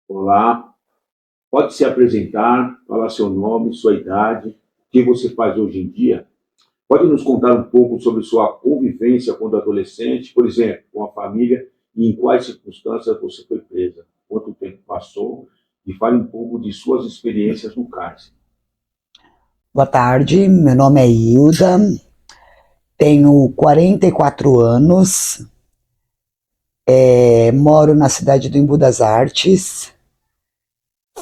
Olá, pode se apresentar, falar seu nome, sua idade, o que você faz hoje em dia? Pode nos contar um pouco sobre sua convivência quando adolescente, por exemplo, com a família, e em quais circunstâncias você foi presa? Quanto tempo passou? E fale um pouco de suas experiências no cárcere. Boa tarde, meu nome é Hilda, tenho 44 anos, moro na cidade do Embu das Artes.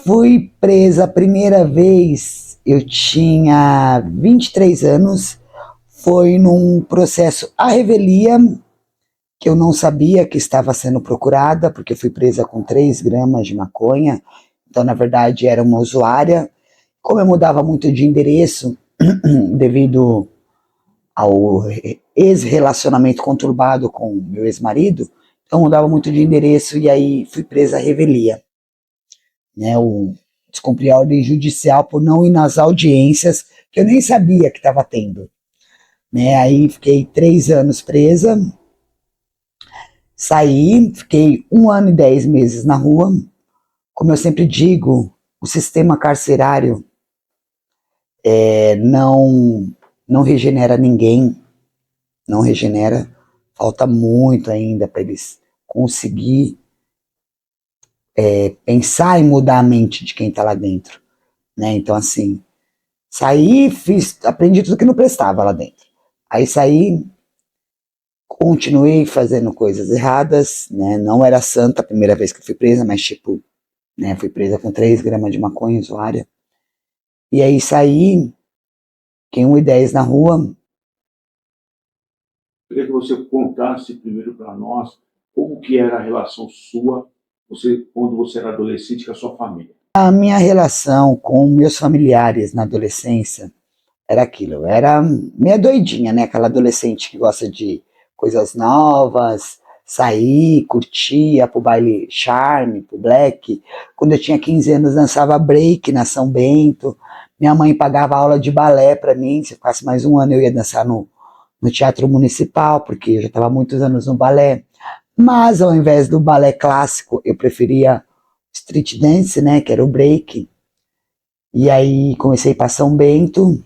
Fui presa a primeira vez, eu tinha 23 anos, foi num processo à revelia, que eu não sabia que estava sendo procurada, porque fui presa com 3 gramas de maconha, então na verdade era uma usuária. Como eu mudava muito de endereço, devido ao ex-relacionamento conturbado com meu ex-marido, então mudava muito de endereço e aí fui presa à revelia. Né? Descumpri a ordem judicial por não ir nas audiências, que eu nem sabia que estava tendo. Né? Aí fiquei 3 anos presa, saí, fiquei 1 ano e 10 meses na rua. Como eu sempre digo, o sistema carcerário não regenera ninguém, não regenera, falta muito ainda para eles conseguir pensar em mudar a mente de quem está lá dentro, né? Então assim, saí, aprendi tudo que não prestava lá dentro. Aí saí, continuei fazendo coisas erradas, né? Não era santa a primeira vez que fui presa, mas tipo, né? Fui presa com 3 gramas de maconha usuária. E aí saí, fiquei 1 e 10 na rua. Queria que você contasse primeiro para nós como que era a relação sua, quando você era adolescente, com a sua família. A minha relação com meus familiares na adolescência era aquilo, eu era meia doidinha, né? Aquela adolescente que gosta de coisas novas, sair, curtir, ia pro baile charme, pro black. Quando eu tinha 15 anos, dançava break na São Bento. Minha mãe pagava aula de balé para mim, se eu ficasse mais 1 ano eu ia dançar no Teatro Municipal, porque eu já estava há muitos anos no balé. Mas ao invés do balé clássico, eu preferia street dance, né, que era o break. E aí comecei para São Bento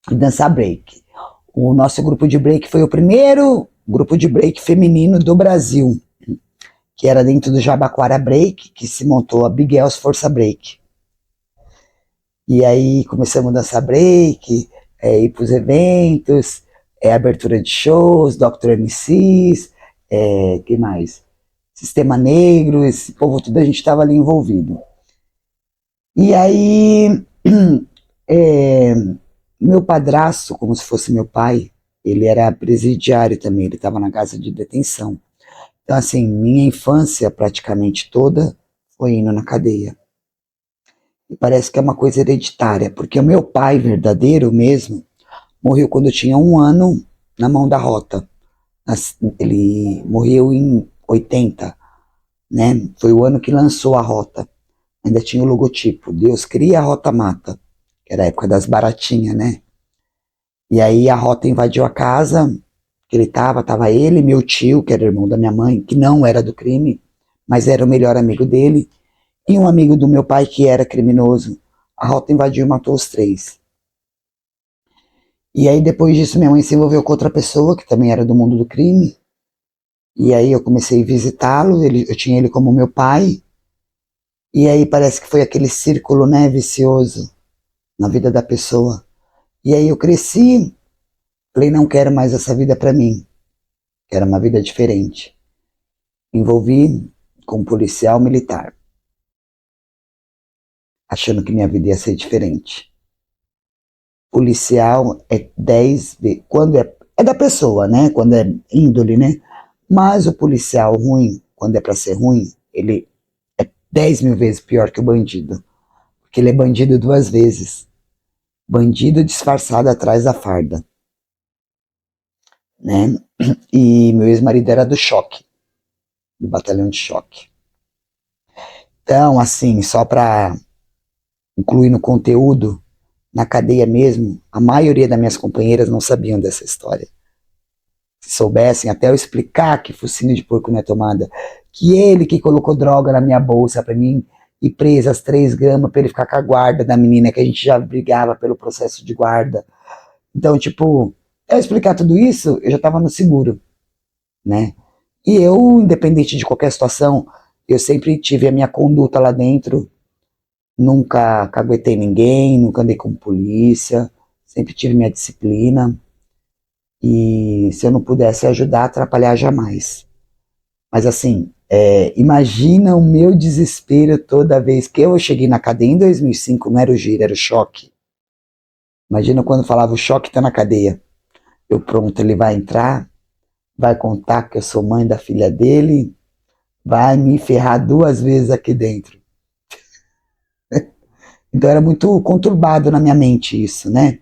e dançar break. O nosso grupo de break foi o primeiro grupo de break feminino do Brasil, que era dentro do Jabaquara Break, que se montou a Big Els Força Break. E aí começamos a dançar break, ir para os eventos, abertura de shows, Dr. MCs, que mais? Sistema Negro, esse povo tudo a gente estava ali envolvido. E aí, é, meu padrasto, como se fosse meu pai, ele era presidiário também, ele estava na casa de detenção. Então, assim, minha infância praticamente toda foi indo na cadeia. E parece que é uma coisa hereditária, porque o meu pai verdadeiro mesmo morreu quando eu tinha 1 ano na mão da Rota. Ele morreu em 80, né? Foi o ano que lançou a Rota. Ainda tinha o logotipo, Deus cria, a Rota mata. Que era a época das baratinhas, né? E aí a Rota invadiu a casa que ele tava ele, meu tio, que era irmão da minha mãe, que não era do crime, mas era o melhor amigo dele, e um amigo do meu pai que era criminoso. A Rota invadiu e matou os 3. E aí depois disso minha mãe se envolveu com outra pessoa, que também era do mundo do crime, e aí eu comecei a visitá-lo, eu tinha ele como meu pai, e aí parece que foi aquele círculo, né, vicioso na vida da pessoa. E aí eu cresci, falei, não quero mais essa vida para mim, quero uma vida diferente. Envolvi com um policial militar, achando que minha vida ia ser diferente. Policial é 10 vezes, quando é da pessoa, né? Quando é índole, né? Mas o policial ruim, quando é para ser ruim, ele é 10 mil vezes pior que o bandido. Porque ele é bandido 2 vezes. Bandido disfarçado atrás da farda, né? E meu ex-marido era do choque, do batalhão de choque. Então, assim, só para incluir no conteúdo, na cadeia mesmo, a maioria das minhas companheiras não sabiam dessa história. Se soubessem, até eu explicar que focinho de porco não é tomada, que ele que colocou droga na minha bolsa para mim ir presa às 3 gramas para ele ficar com a guarda da menina, que a gente já brigava pelo processo de guarda. Então, tipo, eu explicar tudo isso, eu já tava no seguro, né? E eu, independente de qualquer situação, eu sempre tive a minha conduta lá dentro, nunca caguetei ninguém, nunca andei com polícia, sempre tive minha disciplina. E se eu não pudesse ajudar, atrapalhar jamais. Mas assim, imagina o meu desespero toda vez que eu cheguei na cadeia em 2005, não era o giro, era o choque. Imagina quando falava o choque tá na cadeia. Eu pronto, ele vai entrar, vai contar que eu sou mãe da filha dele, vai me ferrar 2 vezes aqui dentro. Então era muito conturbado na minha mente isso, né?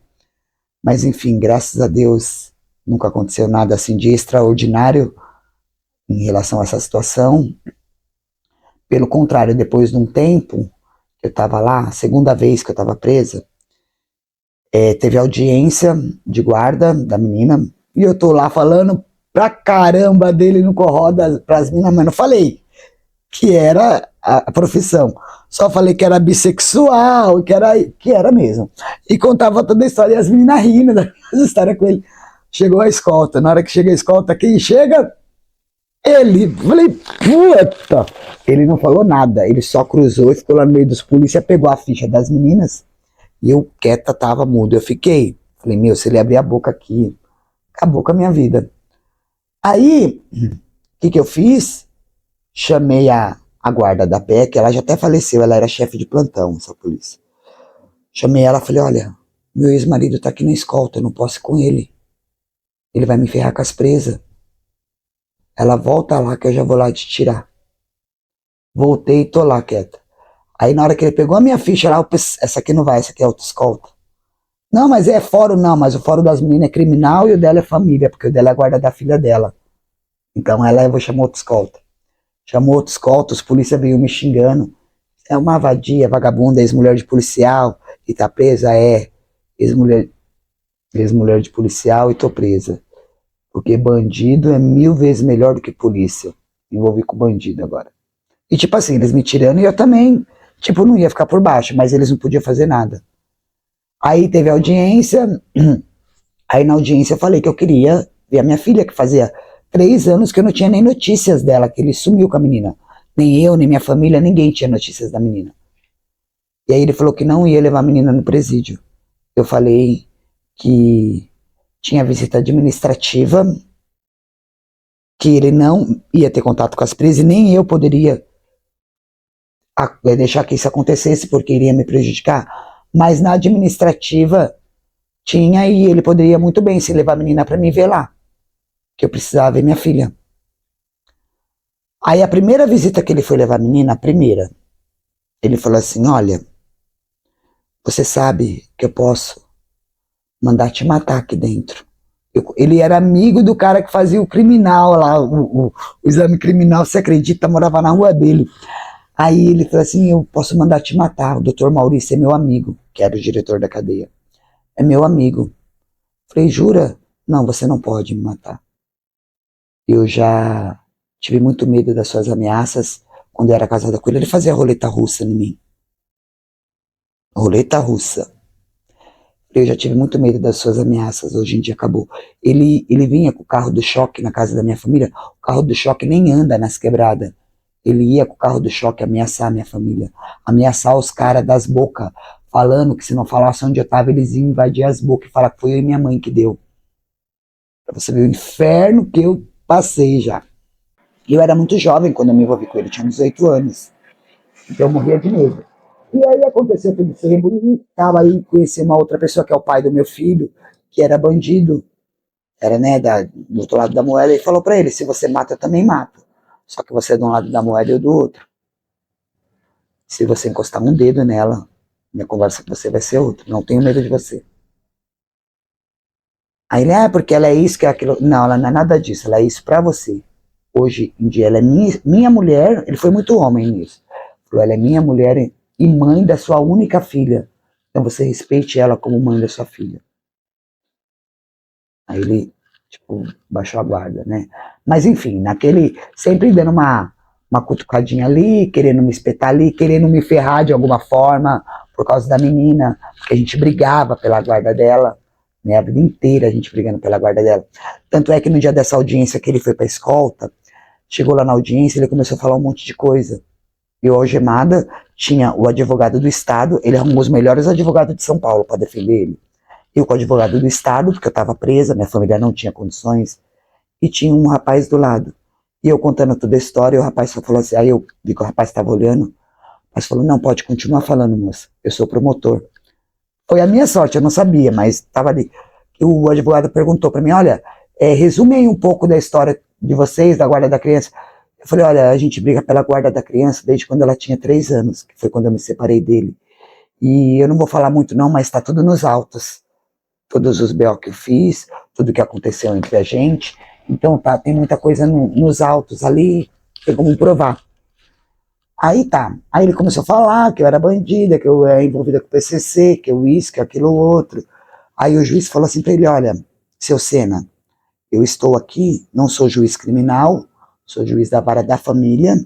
Mas enfim, graças a Deus, nunca aconteceu nada assim de extraordinário em relação a essa situação. Pelo contrário, depois de um tempo, eu estava lá, a segunda vez que eu estava presa, teve audiência de guarda da menina, e eu tô lá falando pra caramba dele no corroda pras meninas, mas não falei que era a profissão. Só falei que era bissexual, que era mesmo. E contava toda a história, e as meninas rindo das histórias com ele. Chegou a escolta, na hora que chega a escolta, quem chega? Ele. Falei, puta! Ele não falou nada, ele só cruzou e ficou lá no meio dos polícia, pegou a ficha das meninas, e eu quieta, tava mudo. Eu fiquei. Falei, meu, se ele abrir a boca aqui, acabou com a minha vida. Aí, o que eu fiz? Chamei a guarda da PEC, ela já até faleceu, ela era chefe de plantão, essa polícia. Chamei ela, falei, olha, meu ex-marido tá aqui na escolta, eu não posso ir com ele. Ele vai me ferrar com as presas. Ela volta lá que eu já vou lá te tirar. Voltei e tô lá quieta. Aí na hora que ele pegou a minha ficha lá, essa aqui não vai, essa aqui é auto-escolta. Não, mas é fórum não, mas o fórum das meninas é criminal e o dela é família, porque o dela é a guarda da filha dela. Então ela, eu vou chamar auto-escolta. Chamou auto-escolta, os polícia veio me xingando. É uma vadia, vagabunda, ex-mulher de policial, e tá presa? É, ex-mulher de policial e tô presa. Porque bandido é 1000 vezes melhor do que polícia. Envolvi com bandido agora. E tipo assim, eles me tirando e eu também, tipo, não ia ficar por baixo, mas eles não podiam fazer nada. Aí teve audiência, aí na audiência eu falei que eu queria ver a minha filha, que fazia 3 anos que eu não tinha nem notícias dela, que ele sumiu com a menina. Nem eu, nem minha família, ninguém tinha notícias da menina. E aí ele falou que não ia levar a menina no presídio. Eu falei que tinha visita administrativa, que ele não ia ter contato com as presas e nem eu poderia deixar que isso acontecesse porque iria me prejudicar. Mas na administrativa tinha e ele poderia muito bem se levar a menina para me ver lá, que eu precisava ver minha filha. Aí a primeira visita que ele foi levar a menina, a primeira, ele falou assim, olha, você sabe que eu posso mandar te matar aqui dentro. Ele era amigo do cara que fazia o criminal lá, o exame criminal, você acredita, morava na rua dele. Aí ele falou assim, eu posso mandar te matar, o doutor Maurício é meu amigo, que era o diretor da cadeia. É meu amigo. Falei, jura? Não, você não pode me matar. Eu já tive muito medo das suas ameaças quando eu era casada com ele. Ele fazia roleta russa em mim. Roleta russa. Eu já tive muito medo das suas ameaças, hoje em dia acabou. Ele vinha com o carro do choque na casa da minha família, o carro do choque nem anda nas quebradas. Ele ia com o carro do choque ameaçar a minha família, ameaçar os caras das bocas, falando que se não falasse onde eu tava, eles iam invadir as bocas e falar que foi eu e minha mãe que deu. Pra você ver o inferno que eu passei já. E eu era muito jovem quando eu me envolvi com ele, tinha 18 anos. Então eu morria de medo. E aí aconteceu tudo isso, e tava aí, conheci uma outra pessoa que é o pai do meu filho, que era bandido, era, né, do outro lado da moeda, e falou pra ele, se você mata, eu também mato. Só que você é de um lado da moeda e eu do outro. Se você encostar um dedo nela, minha conversa com você vai ser outra. Não tenho medo de você. Aí ele, porque ela é isso, que é aquilo. Não, ela não é nada disso, ela é isso pra você. Hoje em dia, ela é minha mulher, ele foi muito homem nisso. Falou, ela é minha mulher e mãe da sua única filha. Então você respeite ela como mãe da sua filha. Aí ele tipo, baixou a guarda, né? Mas enfim, sempre dando uma cutucadinha ali, querendo me espetar ali, querendo me ferrar de alguma forma, por causa da menina, porque a gente brigava pela guarda dela, né? A vida inteira a gente brigando pela guarda dela. Tanto é que no dia dessa audiência que ele foi pra escolta, chegou lá na audiência, ele começou a falar um monte de coisa. Eu, algemada, tinha o advogado do Estado, ele arrumou os melhores advogados de São Paulo para defender ele. Eu com o advogado do Estado, porque eu estava presa, minha família não tinha condições, e tinha um rapaz do lado. E eu contando toda a história, e o rapaz só falou assim, aí eu vi que o rapaz estava olhando, mas falou, não, pode continuar falando, moça, eu sou promotor. Foi a minha sorte, eu não sabia, mas estava ali. E o advogado perguntou para mim, olha, resume aí um pouco da história de vocês, da guarda da criança. Eu falei, olha, a gente briga pela guarda da criança desde quando ela tinha 3 anos, que foi quando eu me separei dele. E eu não vou falar muito não, mas está tudo nos autos. Todos os BO que eu fiz, tudo que aconteceu entre a gente. Então tá, tem muita coisa nos autos ali, tem como provar. Aí tá, aí ele começou a falar que eu era bandida, que eu era envolvida com o PCC, que eu isso, que aquilo outro. Aí o juiz falou assim pra ele, olha, seu Sena, eu estou aqui, não sou juiz criminal, sou juiz da vara da família,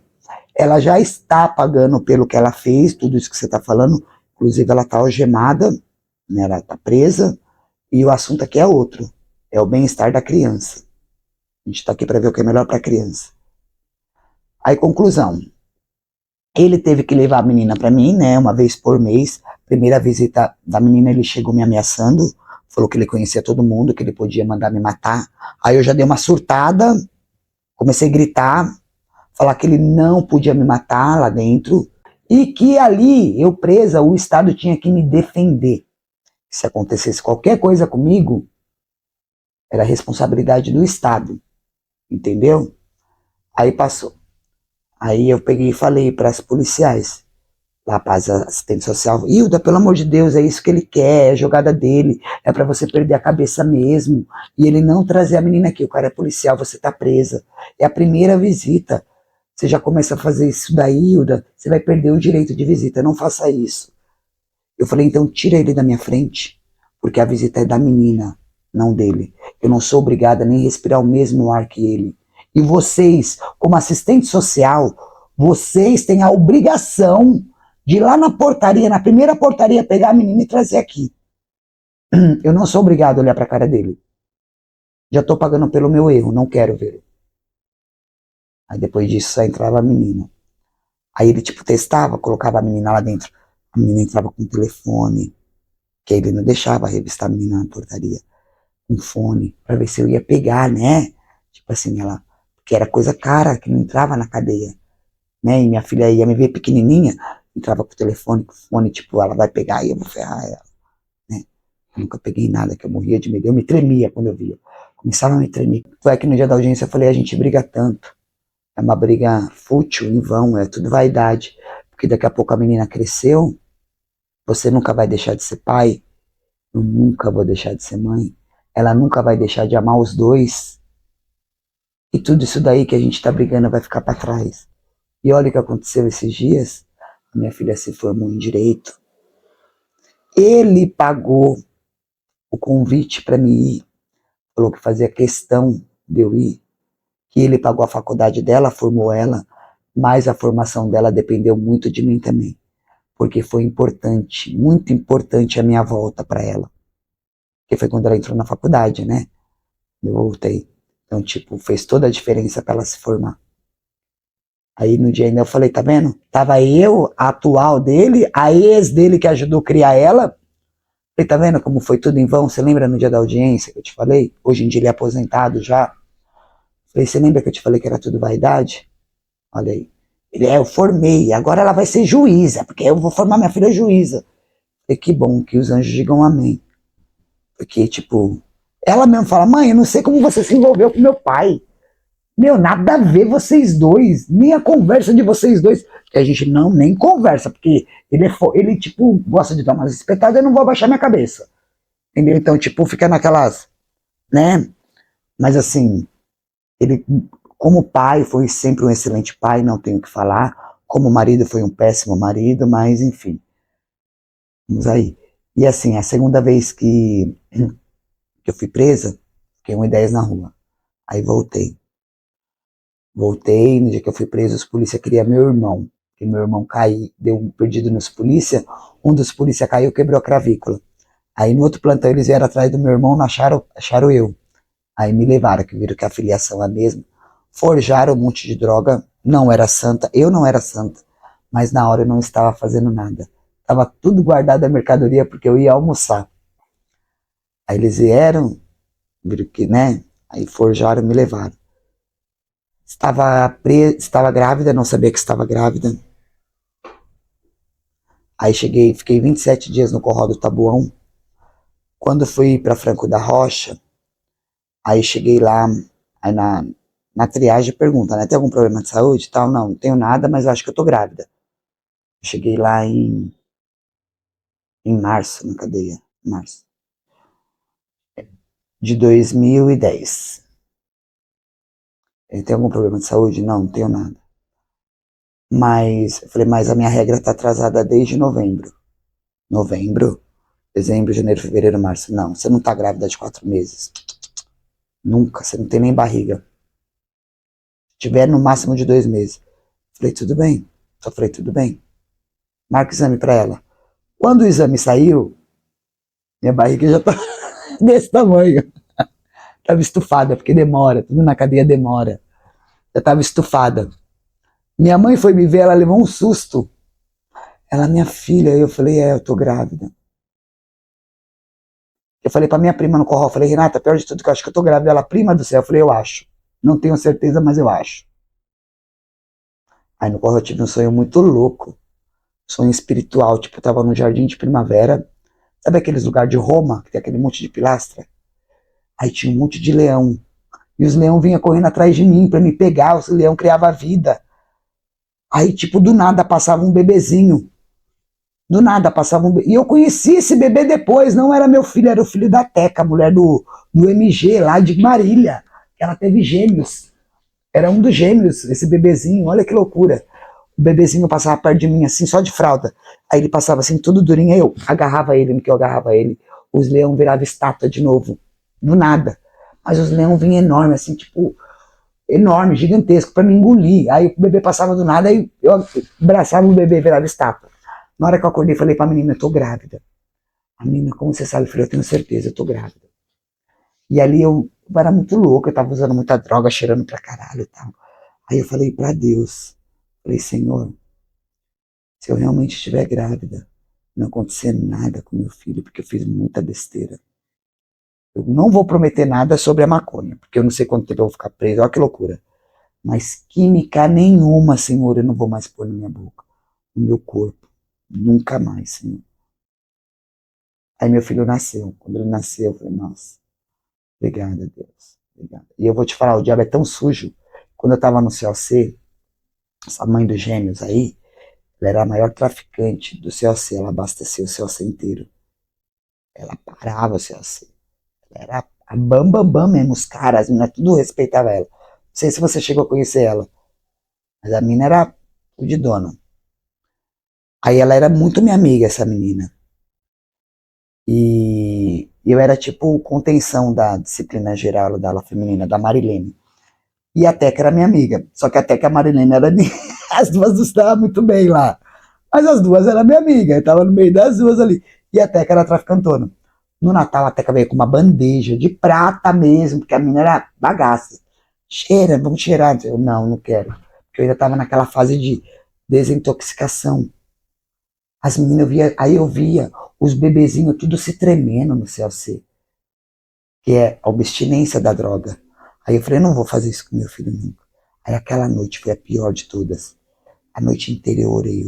ela já está pagando pelo que ela fez, tudo isso que você está falando, inclusive ela está algemada, né, ela está presa, e o assunto aqui é outro, é o bem-estar da criança. A gente está aqui para ver o que é melhor para a criança. Aí, conclusão, ele teve que levar a menina para mim, né, uma vez por mês. Primeira visita da menina, ele chegou me ameaçando, falou que ele conhecia todo mundo, que ele podia mandar me matar. Aí eu já dei uma surtada, comecei a gritar, falar que ele não podia me matar lá dentro, e que ali, eu presa, o Estado tinha que me defender. Se acontecesse qualquer coisa comigo, era responsabilidade do Estado, entendeu? Aí passou. Aí eu peguei e falei para as policiais, lá para as assistentes sociais, Hilda, pelo amor de Deus, é isso que ele quer, é a jogada dele, é para você perder a cabeça mesmo, e ele não trazer a menina aqui, o cara é policial, você tá presa, é a primeira visita, você já começa a fazer isso daí, Hilda, você vai perder o direito de visita, não faça isso. Eu falei, então tira ele da minha frente, porque a visita é da menina, não dele. Eu não sou obrigada nem a respirar o mesmo ar que ele. E vocês, como assistente social, vocês têm a obrigação de ir lá na portaria, na primeira portaria, pegar a menina e trazer aqui. Eu não sou obrigado a olhar para a cara dele. Já estou pagando pelo meu erro, não quero ver. Aí depois disso só entrava a menina. Aí ele tipo testava, colocava a menina lá dentro. A menina entrava com o telefone, que ele não deixava revistar a menina na portaria, com fone, para ver se eu ia pegar, né? Tipo assim, ela, porque era coisa cara, que não entrava na cadeia, né? E minha filha ia me ver pequenininha, entrava com o telefone, com o fone, tipo, ela vai pegar e eu vou ferrar ela, né? Eu nunca peguei nada, que eu morria de medo, eu me tremia quando eu via, começava a me tremer. Foi que no dia da audiência eu falei, a gente briga tanto, é uma briga fútil, em vão, é tudo vaidade, porque daqui a pouco a menina cresceu, você nunca vai deixar de ser pai, eu nunca vou deixar de ser mãe, ela nunca vai deixar de amar os dois, e tudo isso daí que a gente tá brigando vai ficar para trás. E olha o que aconteceu esses dias, a minha filha se formou em Direito, ele pagou o convite para mim ir, falou que fazia questão de eu ir, que ele pagou a faculdade dela, formou ela, mas a formação dela dependeu muito de mim também, porque foi importante, muito importante a minha volta para ela, que foi quando ela entrou na faculdade, né? Eu voltei. Então, tipo, fez toda a diferença para ela se formar. Aí no dia ainda eu falei, tá vendo? Tava eu, a atual dele, a ex dele que ajudou a criar ela. Falei, tá vendo como foi tudo em vão? Você lembra no dia da audiência que eu te falei? Hoje em dia ele é aposentado já. Falei, você lembra que eu te falei que era tudo vaidade? Olha aí. Ele, eu formei, agora ela vai ser juíza, porque eu vou formar minha filha juíza. Falei, que bom, que os anjos digam amém. Porque, tipo, ela mesmo fala, mãe, eu não sei como você se envolveu com meu pai. Meu, nada a ver vocês dois, nem a conversa de vocês dois, que a gente não nem conversa, porque ele tipo, gosta de dar umas espetadas, eu não vou abaixar minha cabeça, entendeu? Então, tipo, fica naquelas, né? Mas assim, ele, como pai, foi sempre um excelente pai, não tenho o que falar, como marido, foi um péssimo marido, mas enfim, vamos aí. E assim, a segunda vez que eu fui presa, Fiquei 1h10 na rua. Aí voltei. Voltei, no dia que eu fui preso, os polícia queriam meu irmão. Porque meu irmão caiu, deu um perdido nos polícia. Um dos polícia caiu, quebrou a clavícula. Aí no outro plantão eles vieram atrás do meu irmão, não acharam eu. Aí me levaram, que viram que a filiação é a mesma. Forjaram um monte de droga, não era santa, eu não era santa. Mas na hora eu não estava fazendo nada. Tava tudo guardado a mercadoria porque eu ia almoçar. Aí eles vieram, viram que, né? Aí forjaram e me levaram. Estava grávida, não sabia que estava grávida. Aí fiquei 27 dias no Curral do Tabuão. Quando fui para Franco da Rocha, aí cheguei lá, aí na triagem pergunta, né? Tem algum problema de saúde e tal? Não, não tenho nada, mas eu acho que eu tô grávida. Cheguei lá em março, na cadeia, março de 2010. Tem algum problema de saúde? Não, não tenho nada. Mas, eu falei, mas a minha regra tá atrasada desde novembro. Novembro? Dezembro, janeiro, fevereiro, março. Não, você não tá grávida de 4 meses. Nunca, você não tem nem barriga. Se tiver no máximo de 2 meses. Falei, tudo bem. Só falei, tudo bem. Marca o exame pra ela. Quando o exame saiu, minha barriga já tá desse tamanho. Tava estufada, porque demora, tudo na cadeia demora. Já tava estufada. Minha mãe foi me ver, ela levou um susto. Ela, minha filha, eu falei, eu tô grávida. Eu falei pra minha prima no Curral, falei, Renata, pior de tudo que eu acho que eu tô grávida. Ela, prima do céu, eu falei, eu acho. Não tenho certeza, mas eu acho. Aí no Curral eu tive um sonho muito louco. Sonho espiritual, tipo, eu tava no Jardim de Primavera. Sabe aqueles lugares de Roma, que tem aquele monte de pilastra? Aí tinha um monte de leão. E os leões vinham correndo atrás de mim pra me pegar, os leões criavam vida. Aí, tipo, do nada passava um bebezinho. Do nada passava um bebê. E eu conheci esse bebê depois, não era meu filho, era o filho da Teca, a mulher do MG, lá de Marília. Ela teve gêmeos. Era um dos gêmeos, esse bebezinho, olha que loucura. O bebezinho passava perto de mim, assim, só de fralda. Aí ele passava assim, tudo durinho, aí eu agarrava ele, no que eu agarrava ele, os leões viravam estátua de novo. Do nada. Mas os leões vinham enormes, assim, tipo, enorme, gigantesco, pra me engolir. Aí o bebê passava do nada, aí eu abraçava o bebê e virava estátua. Na hora que eu acordei, falei pra menina, eu tô grávida. A menina, como você sabe? Eu falei, eu tenho certeza, eu tô grávida. E ali eu era muito louco, eu tava usando muita droga, cheirando pra caralho e tal. Aí eu falei pra Deus, falei, Senhor, se eu realmente estiver grávida, não acontecer nada com meu filho, porque eu fiz muita besteira. Eu não vou prometer nada sobre a maconha, porque eu não sei quanto tempo eu vou ficar preso, olha que loucura. Mas química nenhuma, Senhor, eu não vou mais pôr na minha boca, no meu corpo. Nunca mais, Senhor. Aí meu filho nasceu. Quando ele nasceu, eu falei, nossa, obrigada, Deus. Obrigada. E eu vou te falar, o diabo é tão sujo. Quando eu tava no CLC, essa mãe dos gêmeos aí, ela era a maior traficante do CLC, ela abastecia o CLC inteiro. Ela parava o CLC. Ela era a bam mesmo, os caras, as meninas, tudo respeitava ela. Não sei se você chegou a conhecer ela, mas a menina era fudidona. Aí ela era muito minha amiga, essa menina. E eu era tipo contenção da disciplina geral da aula feminina, da Marilene. E a Teca era minha amiga. Só que a Teca e a Marilene era as duas não estavam muito bem lá. Mas as duas eram minha amiga. Eu tava no meio das duas ali. E a Teca era traficantona. No Natal a Teca veio com uma bandeja de prata mesmo, porque a menina era bagaça. Cheira, vamos cheirar. Eu, não quero. Porque eu ainda tava naquela fase de desintoxicação. As meninas, aí eu via os bebezinhos tudo se tremendo no CLC, que é a abstinência da droga. Aí eu falei, não vou fazer isso com meu filho nunca. Aí aquela noite foi a pior de todas. A noite inteira eu orei.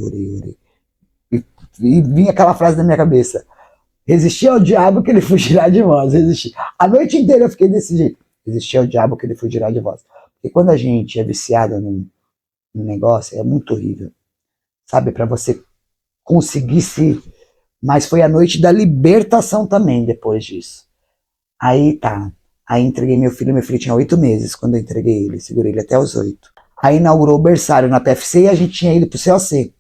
E vinha aquela frase na minha cabeça, resistir ao diabo que ele fugirá de vós. Resistir. A noite inteira eu fiquei desse jeito, resistir ao diabo que ele fugirá de vós. Porque quando a gente é viciado num negócio, é muito horrível. Sabe, para você conseguir se... Mas foi a noite da libertação também, depois disso. Aí tá. Aí entreguei meu filho tinha 8 meses quando eu entreguei ele, segurei ele até os 8. Aí inaugurou o berçário na PFC e a gente tinha ido pro CLC.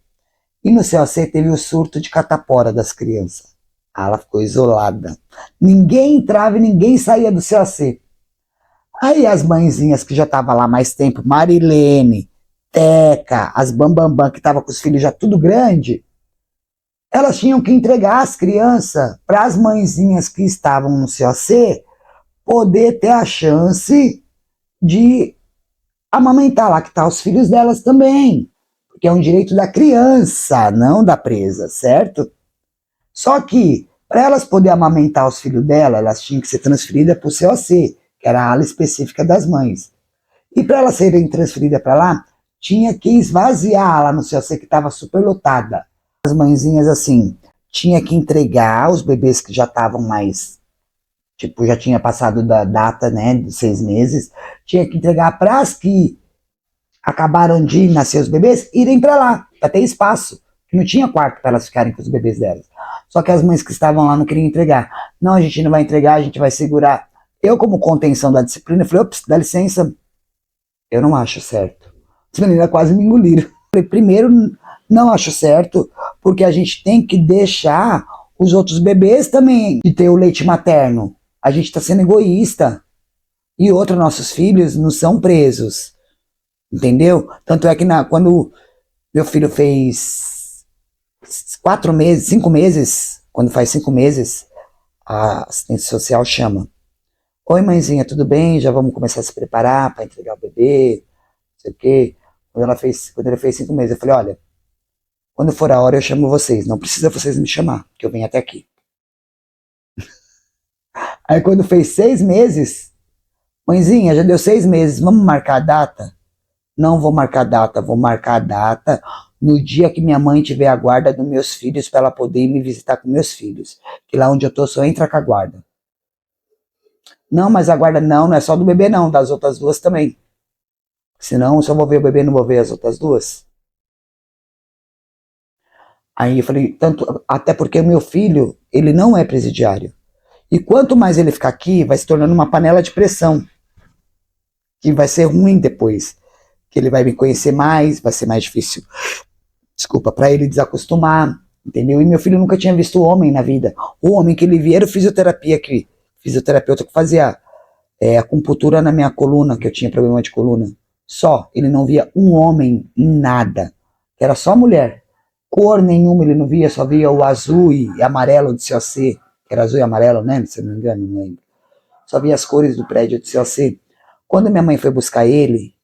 E no CLC teve o surto de catapora das crianças. Ela ficou isolada. Ninguém entrava e ninguém saía do CLC. Aí as mãezinhas que já estavam lá mais tempo, Marilene, Teca, as Bambambam, que estavam com os filhos já tudo grande, elas tinham que entregar as crianças para as mãezinhas que estavam no COC poder ter a chance de amamentar, lactar os filhos delas também. Porque é um direito da criança, não da presa, certo? Só que, para elas poderem amamentar os filhos dela, elas tinham que ser transferidas para o COC, que era a ala específica das mães. E para elas serem transferidas para lá, tinha que esvaziar lá no COC, que estava superlotada. As mãezinhas, assim, tinha que entregar os bebês que já estavam mais, tipo, já tinha passado da data, né, de 6 meses, tinha que entregar para as que acabaram de nascer os bebês, irem para lá, para ter espaço, que não tinha quarto para elas ficarem com os bebês delas. Só que as mães que estavam lá não queriam entregar. Não, a gente não vai entregar, a gente vai segurar. Eu, como contenção da disciplina, falei, ops, dá licença, eu não acho certo. As meninas quase me engoliram. Falei, primeiro, não acho certo, porque a gente tem que deixar os outros bebês também de ter o leite materno. A gente está sendo egoísta. E outro, nossos filhos não são presos. Entendeu? Tanto é que quando meu filho fez 4 meses, 5 meses, quando faz 5 meses, a assistência social chama. Oi, mãezinha, tudo bem? Já vamos começar a se preparar para entregar o bebê, não sei o quê. Quando ele fez 5 meses, eu falei, olha, quando for a hora eu chamo vocês, não precisa vocês me chamar, que eu venho até aqui. Aí quando fez 6 meses, mãezinha, já deu 6 meses, vamos marcar a data? Não vou marcar data, vou marcar a data no dia que minha mãe tiver a guarda dos meus filhos para ela poder ir me visitar com meus filhos. Que lá onde eu tô só entra com a guarda. Não, mas a guarda não é só do bebê não, das outras duas também. Senão eu só vou ver o bebê, não vou ver as outras duas. Aí eu falei, tanto, até porque o meu filho, ele não é presidiário. E quanto mais ele ficar aqui, vai se tornando uma panela de pressão. Que vai ser ruim depois. Que ele vai me conhecer mais, vai ser mais difícil, desculpa, para ele desacostumar, entendeu? E meu filho nunca tinha visto homem na vida. O homem que ele via era o fisioterapeuta que fazia acupuntura na minha coluna, que eu tinha problema de coluna. Só, ele não via um homem em nada. Era só mulher. Cor nenhuma ele não via, só via o azul e amarelo do COC, que era azul e amarelo, né? Se não me engano, não lembro. Só via as cores do prédio do COC. Quando minha mãe foi buscar ele,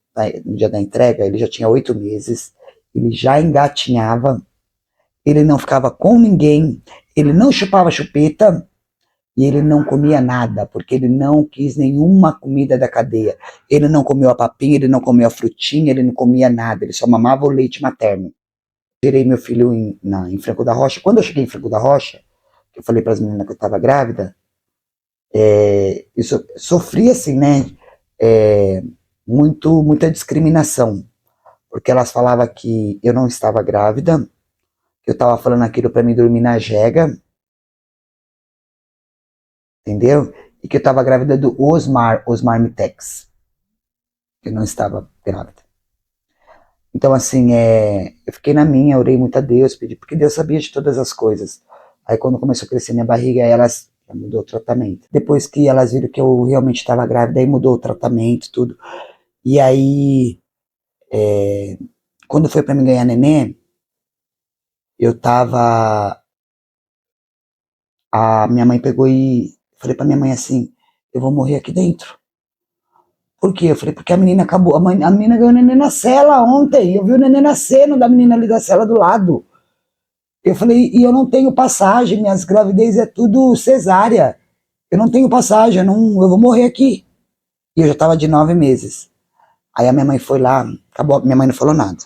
no dia da entrega, ele já tinha 8 meses, ele já engatinhava, ele não ficava com ninguém, ele não chupava chupeta e ele não comia nada, porque ele não quis nenhuma comida da cadeia. Ele não comeu a papinha, ele não comeu a frutinha, ele não comia nada, ele só mamava o leite materno. Tirei meu filho em Franco da Rocha. Quando eu cheguei em Franco da Rocha, eu falei para as meninas que eu estava grávida, eu sofri assim, né? Muita discriminação, porque elas falavam que eu não estava grávida, que eu estava falando aquilo para mim dormir na jega, entendeu? E que eu estava grávida do Osmar Mitex, que eu não estava grávida. Então, assim, eu fiquei na minha, orei muito a Deus, pedi, porque Deus sabia de todas as coisas. Aí, quando começou a crescer minha barriga, elas mudou o tratamento. Depois que elas viram que eu realmente estava grávida, aí mudou o tratamento, tudo. E aí, quando foi para mim ganhar neném, eu tava. A minha mãe pegou e falei pra minha mãe assim: eu vou morrer aqui dentro. Por quê? Eu falei, porque a menina acabou. A menina ganhou o neném na cela ontem. Eu vi o neném nascendo da menina ali da cela do lado. Eu falei, e eu não tenho passagem, minhas gravidez é tudo cesárea. Eu não tenho passagem, eu vou morrer aqui. E eu já tava de 9 meses. Aí a minha mãe foi lá, minha mãe não falou nada.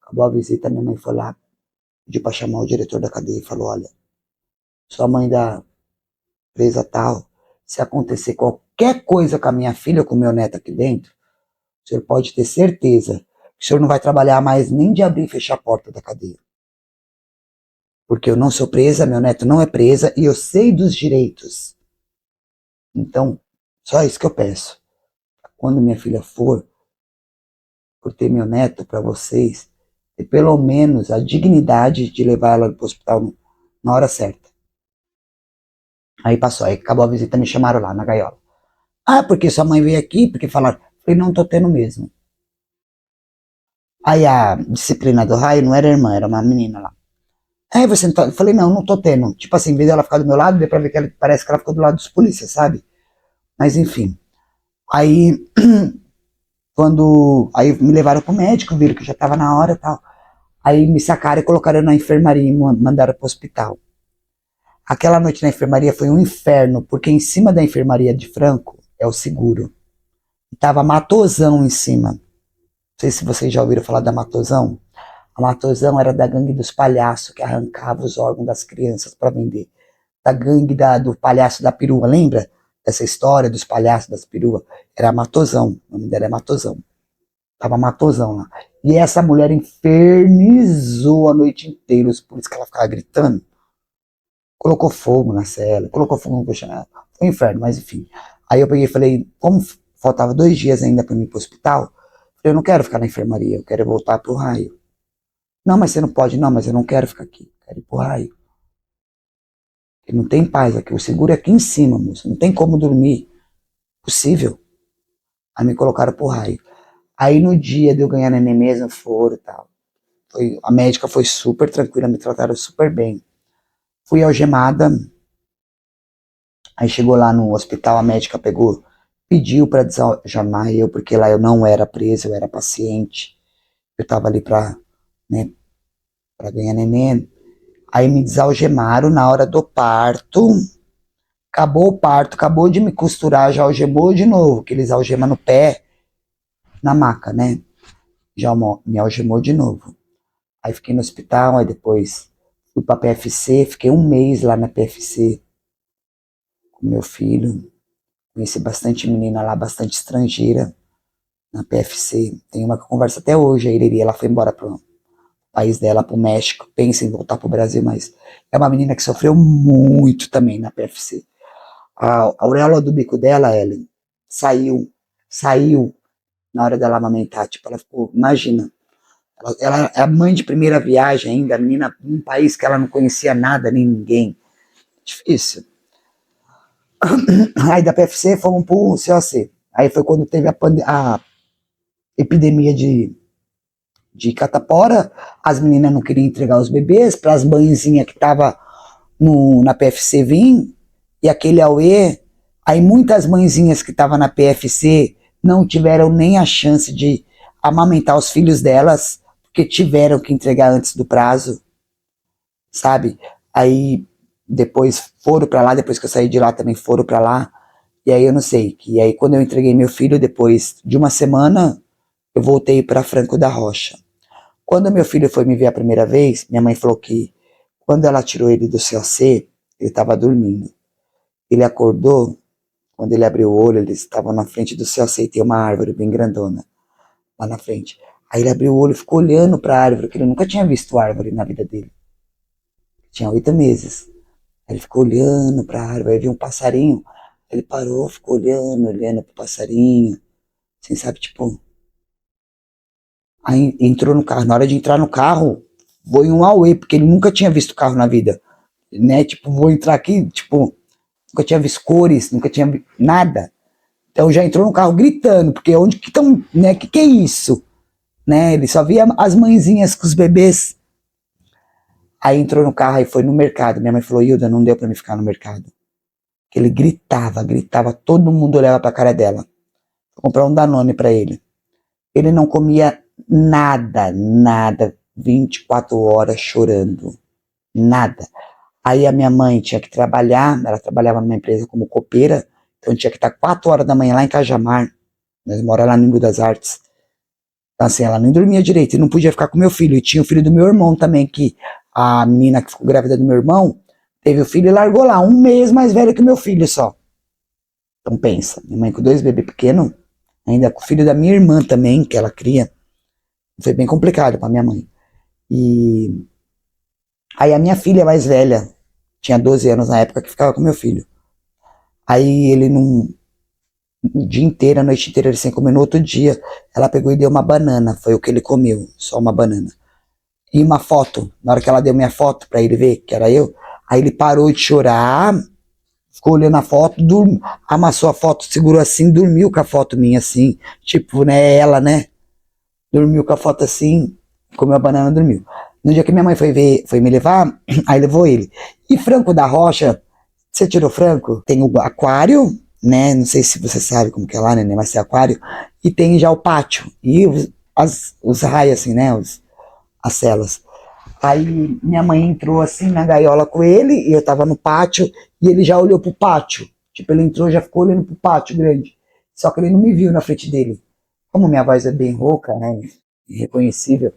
Acabou a visita, minha mãe foi lá, pediu pra chamar o diretor da cadeia e falou, olha, sua mãe da presa tal, se acontecer qualquer coisa com a minha filha ou com o meu neto aqui dentro, o senhor pode ter certeza que o senhor não vai trabalhar mais nem de abrir e fechar a porta da cadeia. Porque eu não sou presa, meu neto não é presa e eu sei dos direitos. Então, só isso que eu peço. Quando minha filha for, por ter meu neto para vocês, ter pelo menos a dignidade de levar ela para o hospital na hora certa. Aí passou, aí acabou a visita, me chamaram lá na gaiola. Ah, porque sua mãe veio aqui, porque falaram. Falei, não tô tendo mesmo. Aí a disciplina do raio não era irmã, era uma menina lá. Aí você não tá. Eu falei, não, não tô tendo. Tipo assim, em vez dela ficar do meu lado, deu pra ver que ela, parece que ela ficou do lado dos polícias, sabe? Mas enfim. Aí, quando. Aí me levaram pro médico, viram que já tava na hora e tal. Aí me sacaram e colocaram na enfermaria e mandaram pro hospital. Aquela noite na enfermaria foi um inferno, porque em cima da enfermaria de Franco é o seguro. E tava Matosão em cima. Não sei se vocês já ouviram falar da Matosão. A Matosão era da gangue dos palhaços que arrancava os órgãos das crianças para vender. Da gangue do palhaço da perua, lembra? Dessa história dos palhaços das peruas? Era a Matosão, o nome dela é Matosão. Tava Matosão lá. E essa mulher infernizou a noite inteira, por isso que ela ficava gritando. Colocou fogo na cela, colocou fogo no colchão. Foi um inferno, mas enfim. Aí eu peguei e falei, como faltava 2 dias ainda para mim ir pro hospital, falei, eu não quero ficar na enfermaria, eu quero voltar pro raio. Não, mas você não pode, não, mas eu não quero ficar aqui, quero ir pro raio. Porque não tem paz aqui, o seguro é aqui em cima, moço, não tem como dormir. Possível. Aí me colocaram pro raio. Aí no dia de eu ganhar neném mesmo, foram e tal. A médica foi super tranquila, me trataram super bem. Fui algemada. Aí chegou lá no hospital, a médica pegou, pediu para desalgemar eu, porque lá eu não era preso, eu era paciente. Eu tava ali pra, né, pra ganhar neném. Aí me desalgemaram na hora do parto. Acabou o parto, acabou de me costurar, já algemou de novo, que eles algemam no pé, na maca, né? Já me algemou de novo. Aí fiquei no hospital, aí depois fui pra PFC, fiquei um mês lá na PFC com meu filho. Conheci bastante menina lá, bastante estrangeira na PFC. Tem uma que conversa até hoje, a Ireri, ela foi embora pro país dela, pro México, pensa em voltar pro Brasil, mas é uma menina que sofreu muito também na PFC. A auréola do bico dela, Ellen, saiu na hora dela amamentar, tipo, ela ficou, imagina, ela é a mãe de primeira viagem ainda, a menina num país que ela não conhecia nada, nem ninguém, difícil. Aí da PFC fomos pro COC, aí foi quando teve a epidemia de catapora, as meninas não queriam entregar os bebês para as mãezinhas que estavam na PFC vir, e aquele auê, aí muitas mãezinhas que estavam na PFC não tiveram nem a chance de amamentar os filhos delas, porque tiveram que entregar antes do prazo, sabe? Aí depois foram para lá, depois que eu saí de lá também foram para lá, e aí eu não sei, e aí quando eu entreguei meu filho, depois de uma semana, eu voltei para Franco da Rocha. Quando meu filho foi me ver a primeira vez, minha mãe falou que quando ela tirou ele do COC, ele estava dormindo. Ele acordou, quando ele abriu o olho, ele estava na frente do COC e tem uma árvore bem grandona lá na frente. Aí ele abriu o olho e ficou olhando para a árvore, porque ele nunca tinha visto árvore na vida dele. Tinha 8 meses. Aí ele ficou olhando para a árvore, aí viu um passarinho. Ele parou, ficou olhando pro passarinho, assim, sabe, tipo. Aí entrou no carro. Na hora de entrar no carro, foi um auê, porque ele nunca tinha visto carro na vida. Né? Tipo, vou entrar aqui, tipo, nunca tinha visto cores, nunca tinha visto nada. Então já entrou no carro gritando, porque onde que estão, né? Que é isso? Né? Ele só via as mãezinhas com os bebês. Aí entrou no carro e foi no mercado. Minha mãe falou, Hilda, não deu pra me ficar no mercado. Porque ele gritava, todo mundo olhava pra cara dela. Vou comprar um Danone pra ele. Ele não comia nada, 24 horas chorando, nada. Aí a minha mãe tinha que trabalhar, ela trabalhava numa empresa como copeira, então tinha que estar 4 horas da manhã lá em Cajamar, nós moramos lá no Embu das Artes. Então assim, ela nem dormia direito e não podia ficar com meu filho. E tinha o filho do meu irmão também, que a menina que ficou grávida do meu irmão, teve o filho e largou lá, um mês mais velho que o meu filho só. Então pensa, minha mãe com 2 bebês pequenos, ainda com o filho da minha irmã também, que ela cria. Foi bem complicado pra minha mãe. E aí a minha filha mais velha, tinha 12 anos na época, que ficava com meu filho. Aí ele o dia inteiro, a noite inteira, ele sem comer. No outro dia, ela pegou e deu uma banana. Foi o que ele comeu, só uma banana. E uma foto. Na hora que ela deu minha foto pra ele ver que era eu, aí ele parou de chorar, ficou olhando a foto, amassou a foto, segurou assim, dormiu com a foto minha assim, tipo, né, ela, né, dormiu com a foto assim, comeu a banana, dormiu. No dia que minha mãe foi me levar, aí levou ele. E Franco da Rocha, você tirou Franco? Tem o aquário, né, não sei se você sabe como que é lá, né, mas tem aquário, e tem já o pátio, e os raios assim, né, as celas. Aí minha mãe entrou assim na gaiola com ele, e eu tava no pátio, e ele já olhou pro pátio. Tipo, ele entrou e já ficou olhando pro pátio grande. Só que ele não me viu na frente dele. Como minha voz é bem rouca, né, irreconhecível,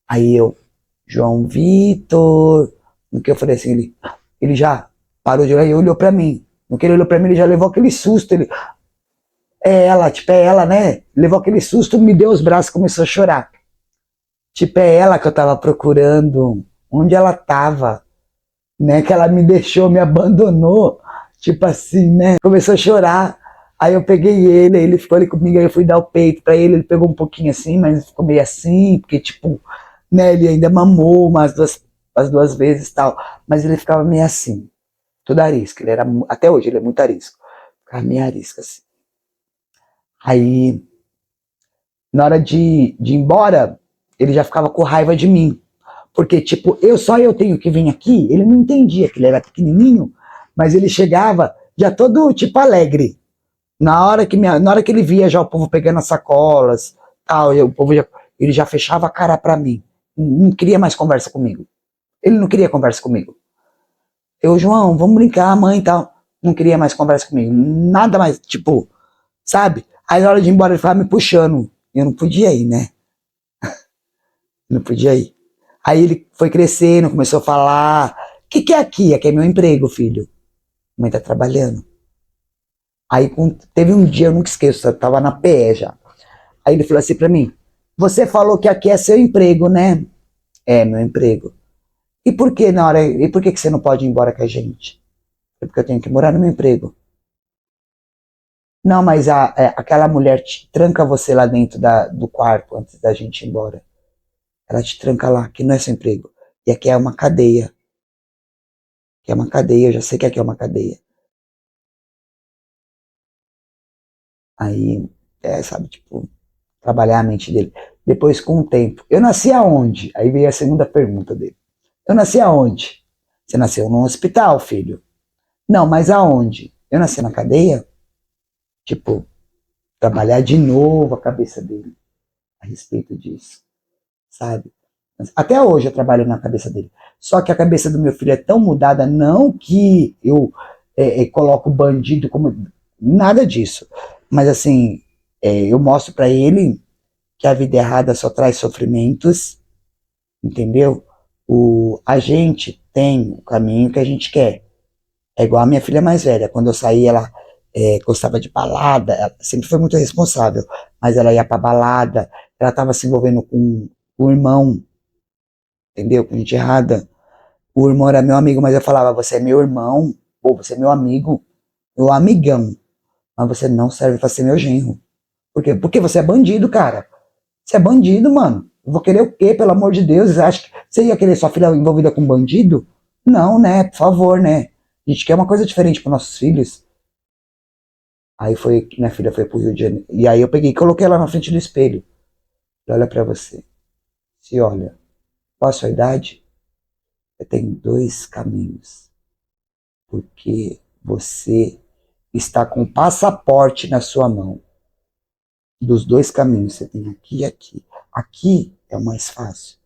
aí eu, João Vitor, no que eu falei assim, ele já parou de olhar e olhou pra mim. No que ele olhou pra mim, ele já levou aquele susto, ele, tipo, é ela, né? Levou aquele susto, me deu os braços e começou a chorar. Tipo, é ela que eu tava procurando, onde ela tava, né? Que ela me deixou, me abandonou, tipo assim, né? Começou a chorar. Aí eu peguei ele ficou ali comigo, aí eu fui dar o peito pra ele pegou um pouquinho assim, mas ficou meio assim, porque tipo, né? Ele ainda mamou as duas vezes e tal, mas ele ficava meio assim, todo arisco, ele era, até hoje ele é muito arisco, ficava meio arisco assim. Aí, na hora de ir embora, ele já ficava com raiva de mim. Porque, tipo, só eu tenho que vir aqui. Ele não entendia que ele era pequenininho, mas ele chegava já todo, tipo, alegre. Na hora que ele via já o povo pegando as sacolas, tal, ele já fechava a cara pra mim. Não queria mais conversa comigo. Ele não queria conversa comigo. João, vamos brincar, mãe e tal. Não queria mais conversa comigo. Nada mais, tipo, sabe? Aí na hora de ir embora ele ficava me puxando. Eu não podia ir, né? Não podia ir. Aí ele foi crescendo, começou a falar. O que é aqui? Aqui é meu emprego, filho. Mãe tá trabalhando. Aí teve um dia, eu nunca esqueço, eu tava na PE já. Aí ele falou assim pra mim: você falou que aqui é seu emprego, né? É, meu emprego. E por que você não pode ir embora com a gente? É porque eu tenho que morar no meu emprego. Não, mas aquela mulher tranca você lá dentro do quarto antes da gente ir embora. Ela te tranca lá, que não é seu emprego. E aqui é uma cadeia. Que é uma cadeia, eu já sei que aqui é uma cadeia. Aí, sabe, tipo, trabalhar a mente dele. Depois, com o tempo, eu nasci aonde? Aí veio a segunda pergunta dele. Eu nasci aonde? Você nasceu num hospital, filho. Não, mas aonde? Eu nasci na cadeia? Tipo, trabalhar de novo a cabeça dele a respeito disso, sabe? Até hoje eu trabalho na cabeça dele. Só que a cabeça do meu filho é tão mudada, não que eu coloco o bandido como. Nada disso. Mas assim, eu mostro para ele que a vida errada só traz sofrimentos, entendeu? A gente tem o caminho que a gente quer. É igual a minha filha mais velha. Quando eu saí, ela gostava de balada, ela sempre foi muito responsável, mas ela ia pra balada, ela tava se envolvendo com o irmão, entendeu? Com gente errada. O irmão era meu amigo, mas eu falava, você é meu irmão, ou você é meu amigo, meu amigão, mas você não serve pra ser meu genro. Por quê? Porque você é bandido, cara. Você é bandido, mano. Eu vou querer o quê, pelo amor de Deus? Você acha que você ia querer sua filha envolvida com bandido? Não, né? Por favor, né? A gente quer uma coisa diferente para nossos filhos. Aí foi que minha filha foi pro Rio de Janeiro. E aí eu peguei e coloquei ela na frente do espelho. Olha pra você. Se olha, qual a sua idade? Você tem dois caminhos. Porque você está com o passaporte na sua mão. Dos dois caminhos, você tem aqui e aqui. Aqui é o mais fácil.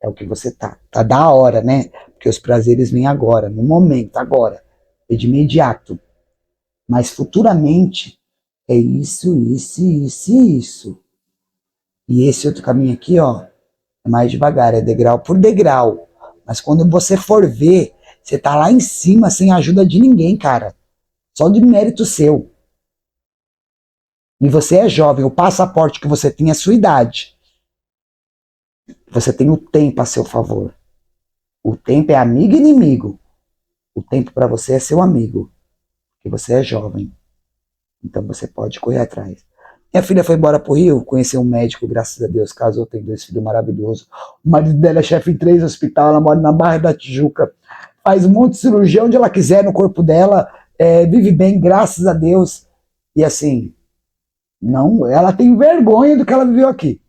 É o que você tá. Tá da hora, né? Porque os prazeres vêm agora, no momento, agora. É de imediato. Mas futuramente é isso, isso, isso e isso. E esse outro caminho aqui, ó, é mais devagar, é degrau por degrau. Mas quando você for ver, você tá lá em cima sem ajuda de ninguém, cara. Só de mérito seu. E você é jovem, o passaporte que você tem é a sua idade. Você tem o tempo a seu favor. O tempo é amigo e inimigo. O tempo para você é seu amigo. Porque você é jovem. Então você pode correr atrás. Minha filha foi embora pro Rio, conheceu um médico, graças a Deus, casou, tem 2 filhos maravilhosos. O marido dela é chefe em 3 hospitais, ela mora na Barra da Tijuca. Faz um monte de cirurgia onde ela quiser no corpo dela. vive bem, graças a Deus. E assim, não, ela tem vergonha do que ela viveu aqui.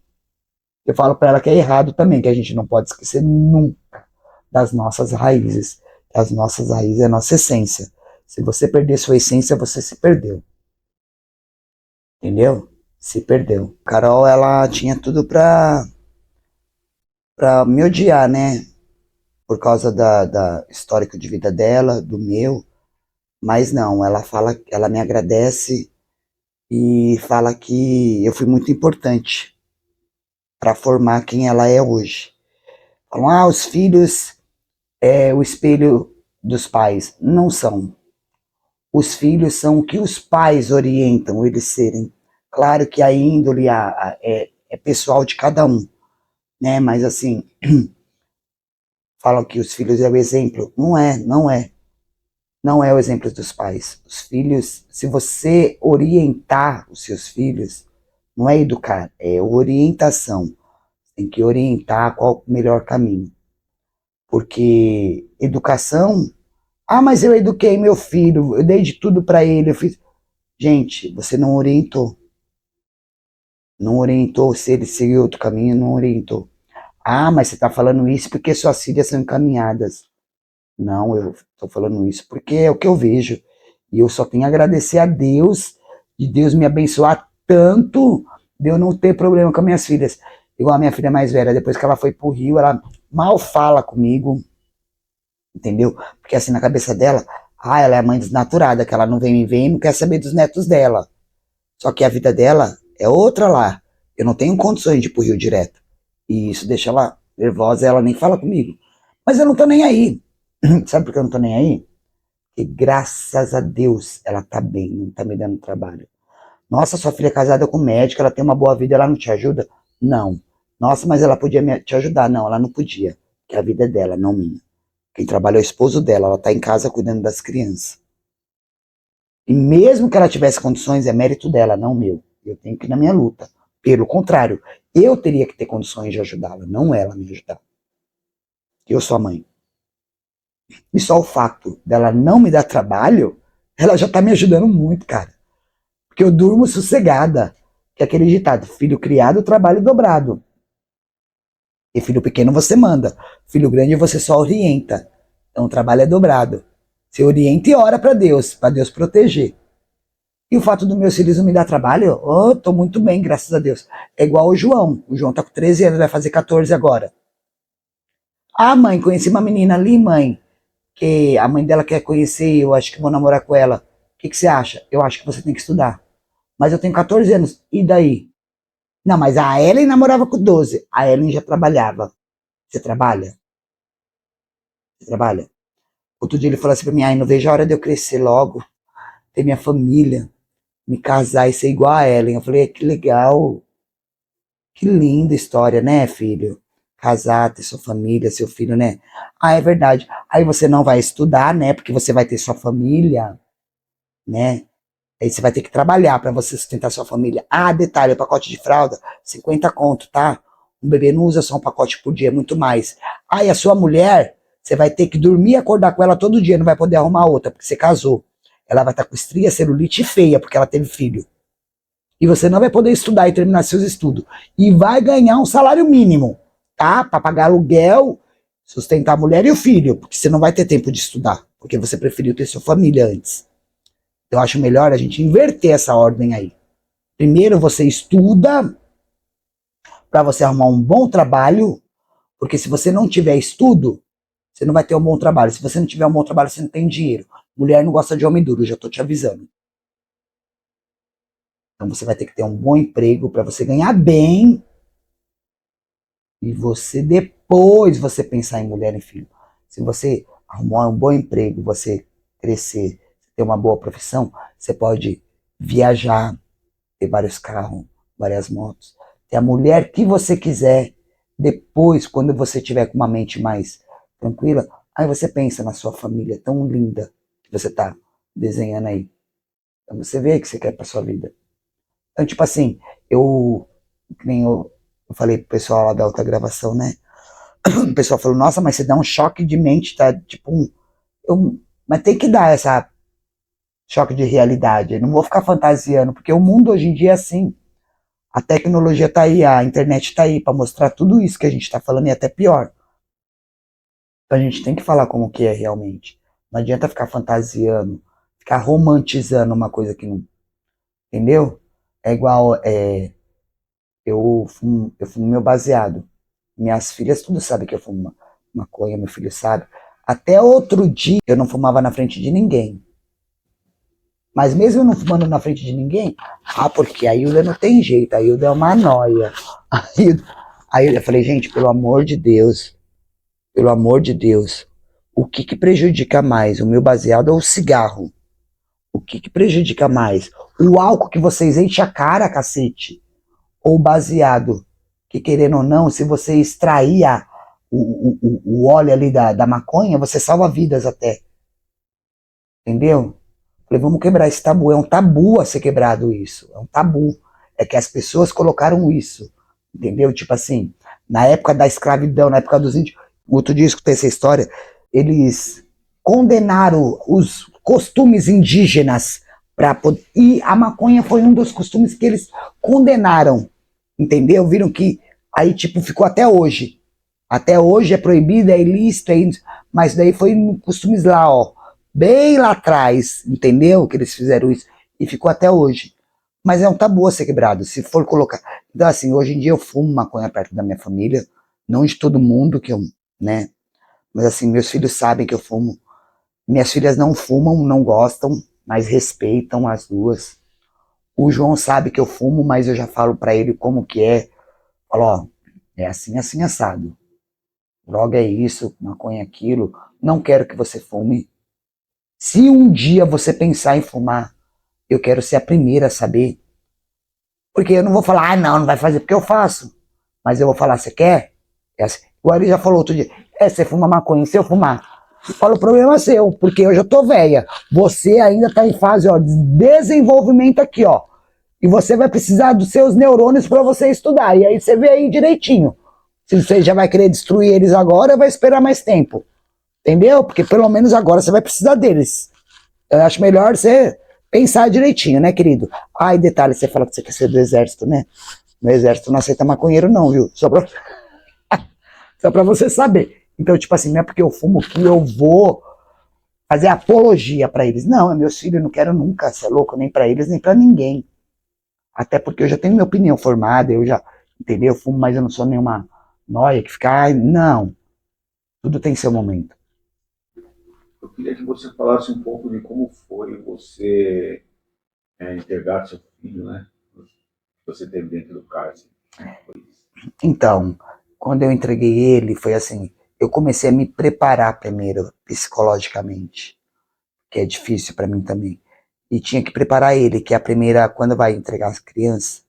Eu falo para ela que é errado também, que a gente não pode esquecer nunca das nossas raízes. As nossas raízes é a nossa essência. Se você perder sua essência, você se perdeu. Entendeu? Se perdeu. Carol, ela tinha tudo pra me odiar, né? Por causa da histórico de vida dela, do meu. Mas não, ela fala, ela me agradece e fala que eu fui muito importante para formar quem ela é hoje. Falam, os filhos é o espelho dos pais. Não são. Os filhos são o que os pais orientam eles serem. Claro que a índole é pessoal de cada um, né? Mas assim, falam que os filhos é o exemplo. Não é, não é. Não é o exemplo dos pais. Os filhos, se você orientar os seus filhos, não é educar, é orientação. Tem que orientar qual o melhor caminho. Porque educação, mas eu eduquei meu filho, eu dei de tudo para ele, eu fiz. Gente, você não orientou. Não orientou, se ele seguiu outro caminho, não orientou. Mas você está falando isso porque suas filhas são encaminhadas. Não, eu estou falando isso porque é o que eu vejo. E eu só tenho a agradecer a Deus, de Deus me abençoar tanto, de eu não ter problema com as minhas filhas. Igual a minha filha mais velha, depois que ela foi pro Rio, ela mal fala comigo, entendeu? Porque assim, na cabeça dela, ela é a mãe desnaturada, que ela não vem me ver e não quer saber dos netos dela. Só que a vida dela é outra lá. Eu não tenho condições de ir pro Rio direto. E isso deixa ela nervosa, ela nem fala comigo. Mas eu não tô nem aí. Sabe por que eu não tô nem aí? Porque graças a Deus ela tá bem, não tá me dando trabalho. Nossa, sua filha é casada com médico, ela tem uma boa vida, ela não te ajuda? Não. Nossa, mas ela podia te ajudar. Não, ela não podia. Porque a vida é dela, não minha. Quem trabalha é o esposo dela, ela tá em casa cuidando das crianças. E mesmo que ela tivesse condições, é mérito dela, não meu. Eu tenho que ir na minha luta. Pelo contrário, eu teria que ter condições de ajudá-la, não ela me ajudar. Eu sou a mãe. E só o fato dela não me dar trabalho, ela já tá me ajudando muito, cara. Porque eu durmo sossegada. Que é aquele ditado, filho criado, trabalho dobrado. E filho pequeno você manda. Filho grande você só orienta. Então o trabalho é dobrado. Você orienta e ora para Deus proteger. E o fato do meus filhos não me dar trabalho, tô muito bem, graças a Deus. É igual o João. O João tá com 13 anos, vai fazer 14 agora. Mãe, conheci uma menina ali, mãe, que a mãe dela quer conhecer, eu acho que vou namorar com ela. O que você acha? Eu acho que você tem que estudar. Mas eu tenho 14 anos, e daí? Não, mas a Ellen namorava com 12. A Ellen já trabalhava. Você trabalha? Você trabalha? Outro dia ele falou assim pra mim, não vejo a hora de eu crescer logo, ter minha família, me casar e ser igual a Ellen. Eu falei, que legal, que linda história, né, filho? Casar, ter sua família, seu filho, né? É verdade. Aí você não vai estudar, né? Porque você vai ter sua família, né? Aí você vai ter que trabalhar para você sustentar sua família. Detalhe, o pacote de fralda, 50 conto, tá? Um bebê não usa só um pacote por dia, é muito mais. E a sua mulher, você vai ter que dormir e acordar com ela todo dia, não vai poder arrumar outra, porque você casou. Ela vai estar com estria, celulite feia, porque ela teve filho. E você não vai poder estudar e terminar seus estudos. E vai ganhar um salário mínimo, tá? Para pagar aluguel, sustentar a mulher e o filho, porque você não vai ter tempo de estudar, porque você preferiu ter sua família antes. Eu acho melhor a gente inverter essa ordem aí. Primeiro você estuda para você arrumar um bom trabalho, porque se você não tiver estudo, você não vai ter um bom trabalho. Se você não tiver um bom trabalho, você não tem dinheiro. Mulher não gosta de homem duro, já tô te avisando. Então você vai ter que ter um bom emprego para você ganhar bem e você depois você pensar em mulher e filho. Se você arrumar um bom emprego, você crescer, ter uma boa profissão, você pode viajar, ter vários carros, várias motos, ter a mulher que você quiser. Depois, quando você tiver com uma mente mais tranquila, aí você pensa na sua família tão linda que você tá desenhando aí. Então você vê o que você quer pra sua vida. Então, tipo assim, nem eu falei pro pessoal lá da outra gravação, né? O pessoal falou, nossa, mas você dá um choque de mente, tá? Tipo, mas tem que dar essa choque de realidade. Eu não vou ficar fantasiando, porque o mundo hoje em dia é assim. A tecnologia tá aí, a internet tá aí para mostrar tudo isso que a gente tá falando e até pior. Então a gente tem que falar como que é realmente. Não adianta ficar fantasiando, ficar romantizando uma coisa que não. Entendeu? É igual. Eu fumo meu baseado. Minhas filhas tudo sabem que eu fumo maconha, meu filho sabe. Até outro dia eu não fumava na frente de ninguém. Mas mesmo eu não fumando na frente de ninguém, porque a Hilda não tem jeito, a Hilda é uma noia. Aí eu falei, gente, pelo amor de Deus, o que prejudica mais, o meu baseado ou o cigarro? O que prejudica mais? O álcool que vocês enchem a cara, cacete, ou o baseado? Que querendo ou não, se você extrair o óleo ali da maconha, você salva vidas até. Entendeu? Falei, vamos quebrar esse tabu. É um tabu a ser quebrado isso. É um tabu. É que as pessoas colocaram isso. Entendeu? Tipo assim, na época da escravidão, na época dos índios, outro dia eu escutei essa história, eles condenaram os costumes indígenas para poder. E a maconha foi um dos costumes que eles condenaram. Entendeu? Viram que aí, tipo, ficou até hoje. Até hoje é proibido, é ilícito, mas daí foi costumes lá, ó, bem lá atrás, entendeu? Que eles fizeram isso e ficou até hoje. Mas é um tabu a ser quebrado, se for colocar. Então, assim, hoje em dia eu fumo maconha perto da minha família, não de todo mundo que eu, né? Mas assim, meus filhos sabem que eu fumo. Minhas filhas não fumam, não gostam, mas respeitam as duas. O João sabe que eu fumo, mas eu já falo para ele como que é. Falo, ó, é assim, assim, assado. Droga é isso, maconha é aquilo. Não quero que você fume. Se um dia você pensar em fumar, eu quero ser a primeira a saber. Porque eu não vou falar, não, não vai fazer porque eu faço. Mas eu vou falar, você quer? É assim. Igual ele já falou outro dia, você fuma maconha, se eu fumar. Fala, o problema é seu, porque eu já tô velha. Você ainda tá em fase, ó, de desenvolvimento aqui, ó. E você vai precisar dos seus neurônios para você estudar. E aí você vê aí direitinho. Se você já vai querer destruir eles agora, vai esperar mais tempo. Entendeu? Porque pelo menos agora você vai precisar deles. Eu acho melhor você pensar direitinho, né, querido? Ah, e detalhe, você fala que você quer ser do exército, né? No exército não aceita maconheiro, não, viu? Só pra você saber. Então, tipo assim, não é porque eu fumo que eu vou fazer apologia pra eles. Não, é meus filhos, eu não quero nunca ser louco, nem pra eles, nem pra ninguém. Até porque eu já tenho minha opinião formada, eu já, entendeu? Eu fumo, mas eu não sou nenhuma noia que fica, ai, não. Tudo tem seu momento. Eu queria que você falasse um pouco de como foi você entregar seu filho, né? Que você teve dentro do cárcere. Então, quando eu entreguei ele, foi assim, eu comecei a me preparar primeiro psicologicamente, que é difícil para mim também. E tinha que preparar ele, que é a primeira, quando vai entregar as crianças,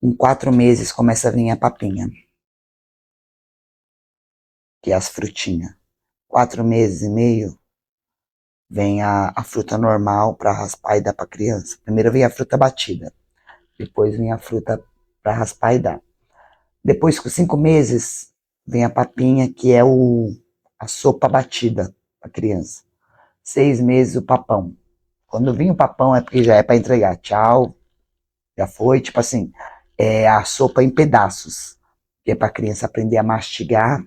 em 4 meses começa a vir a papinha, que é as frutinhas. 4 meses e meio vem a fruta normal para raspar e dar para criança. Primeiro vem a fruta batida, depois vem a fruta para raspar e dar. Depois, com 5 meses, vem a papinha, que é a sopa batida para criança. 6 meses, o papão. Quando vem o papão é porque já é para entregar. Tchau, já foi. Tipo assim, é a sopa em pedaços, que é para a criança aprender a mastigar,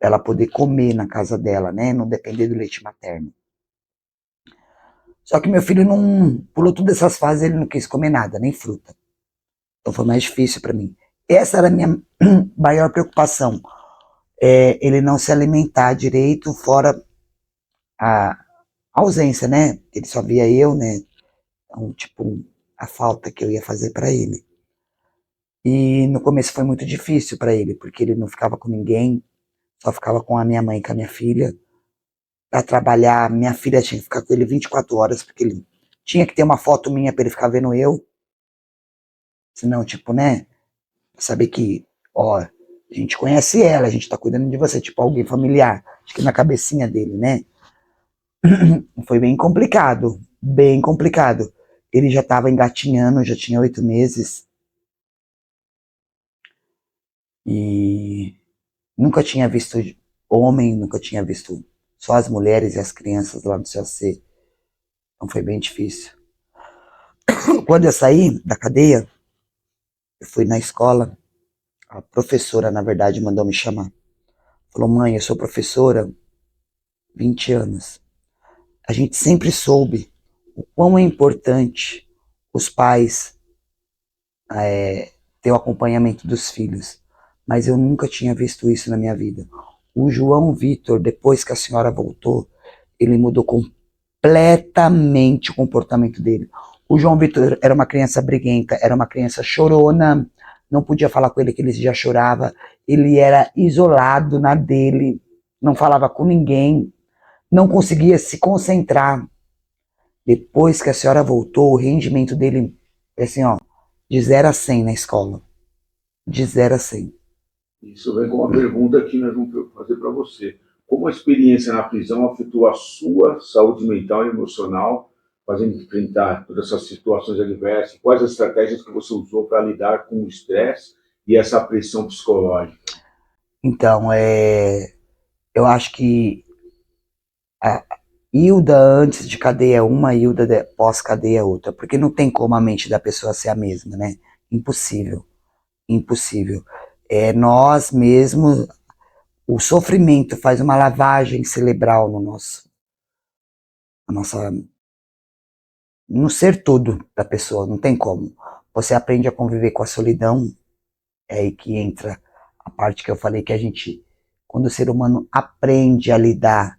ela poder comer na casa dela, né? Não depender do leite materno. Só que meu filho não pulou todas essas fases, ele não quis comer nada, nem fruta. Então foi mais difícil para mim. Essa era a minha maior preocupação. Ele não se alimentar direito, fora a ausência, né? Ele só via eu, né? Então, tipo, a falta que eu ia fazer para ele. E no começo foi muito difícil para ele, porque ele não ficava com ninguém, só ficava com a minha mãe e com a minha filha. Para trabalhar, minha filha tinha que ficar com ele 24 horas, porque ele tinha que ter uma foto minha para ele ficar vendo eu. Senão, tipo, né? Saber que, ó, a gente conhece ela, a gente tá cuidando de você, tipo, alguém familiar. Acho que na cabecinha dele, né? Foi bem complicado, bem complicado. Ele já estava engatinhando, já tinha 8 meses e nunca tinha visto homem, nunca tinha visto só as mulheres e as crianças lá no CLC. Então foi bem difícil. Quando eu saí da cadeia, eu fui na escola, a professora, na verdade, mandou me chamar. Falou, mãe, eu sou professora, 20 anos. A gente sempre soube o quão é importante os pais ter o acompanhamento dos filhos, mas eu nunca tinha visto isso na minha vida. O João Vitor, depois que a senhora voltou, ele mudou completamente o comportamento dele. O João Vitor era uma criança briguenta, era uma criança chorona, não podia falar com ele que ele já chorava, ele era isolado na dele, não falava com ninguém, não conseguia se concentrar. Depois que a senhora voltou, o rendimento dele é assim, ó, de 0 a 100 na escola. De 0 a 100. Isso vem com uma pergunta que nós vamos fazer para você. Como a experiência na prisão afetou a sua saúde mental e emocional, fazendo enfrentar todas essas situações adversas? Quais as estratégias que você usou para lidar com o estresse e essa pressão psicológica? Então, eu acho que a Hilda antes de cadeia é uma, Hilda pós-cadeia é outra. Porque não tem como a mente da pessoa ser a mesma, né? Impossível. Impossível. Nós mesmos, o sofrimento faz uma lavagem cerebral no ser todo da pessoa, não tem como. Você aprende a conviver com a solidão, é aí que entra a parte que eu falei que a gente, quando o ser humano aprende a lidar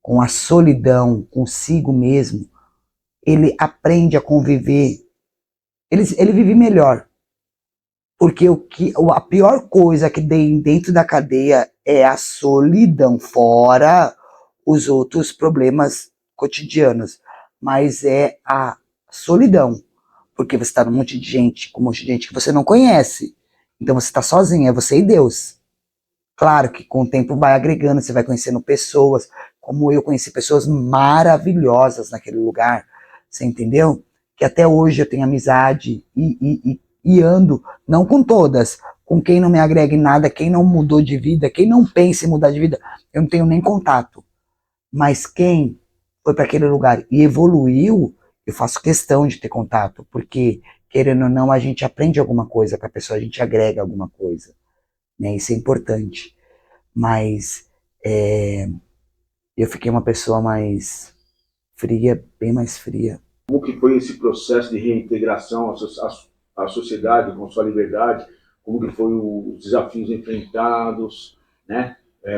com a solidão consigo mesmo, ele aprende a conviver, ele vive melhor. Porque a pior coisa que tem dentro da cadeia é a solidão, fora os outros problemas cotidianos. Mas é a solidão. Porque você está num monte de gente, com um monte de gente que você não conhece. Então você está sozinho, é você e Deus. Claro que com o tempo vai agregando, você vai conhecendo pessoas, como eu conheci pessoas maravilhosas naquele lugar, você entendeu? Que até hoje eu tenho amizade e ando, não com todas, com quem não me agrega em nada, quem não mudou de vida, quem não pensa em mudar de vida, eu não tenho nem contato. Mas quem foi para aquele lugar e evoluiu, eu faço questão de ter contato, porque, querendo ou não, a gente aprende alguma coisa com a pessoa, a gente agrega alguma coisa, né? Isso é importante. Mas eu fiquei uma pessoa mais fria, bem mais fria. Como que foi esse processo de reintegração à sociedade, com sua liberdade? Como que foi os desafios enfrentados, né?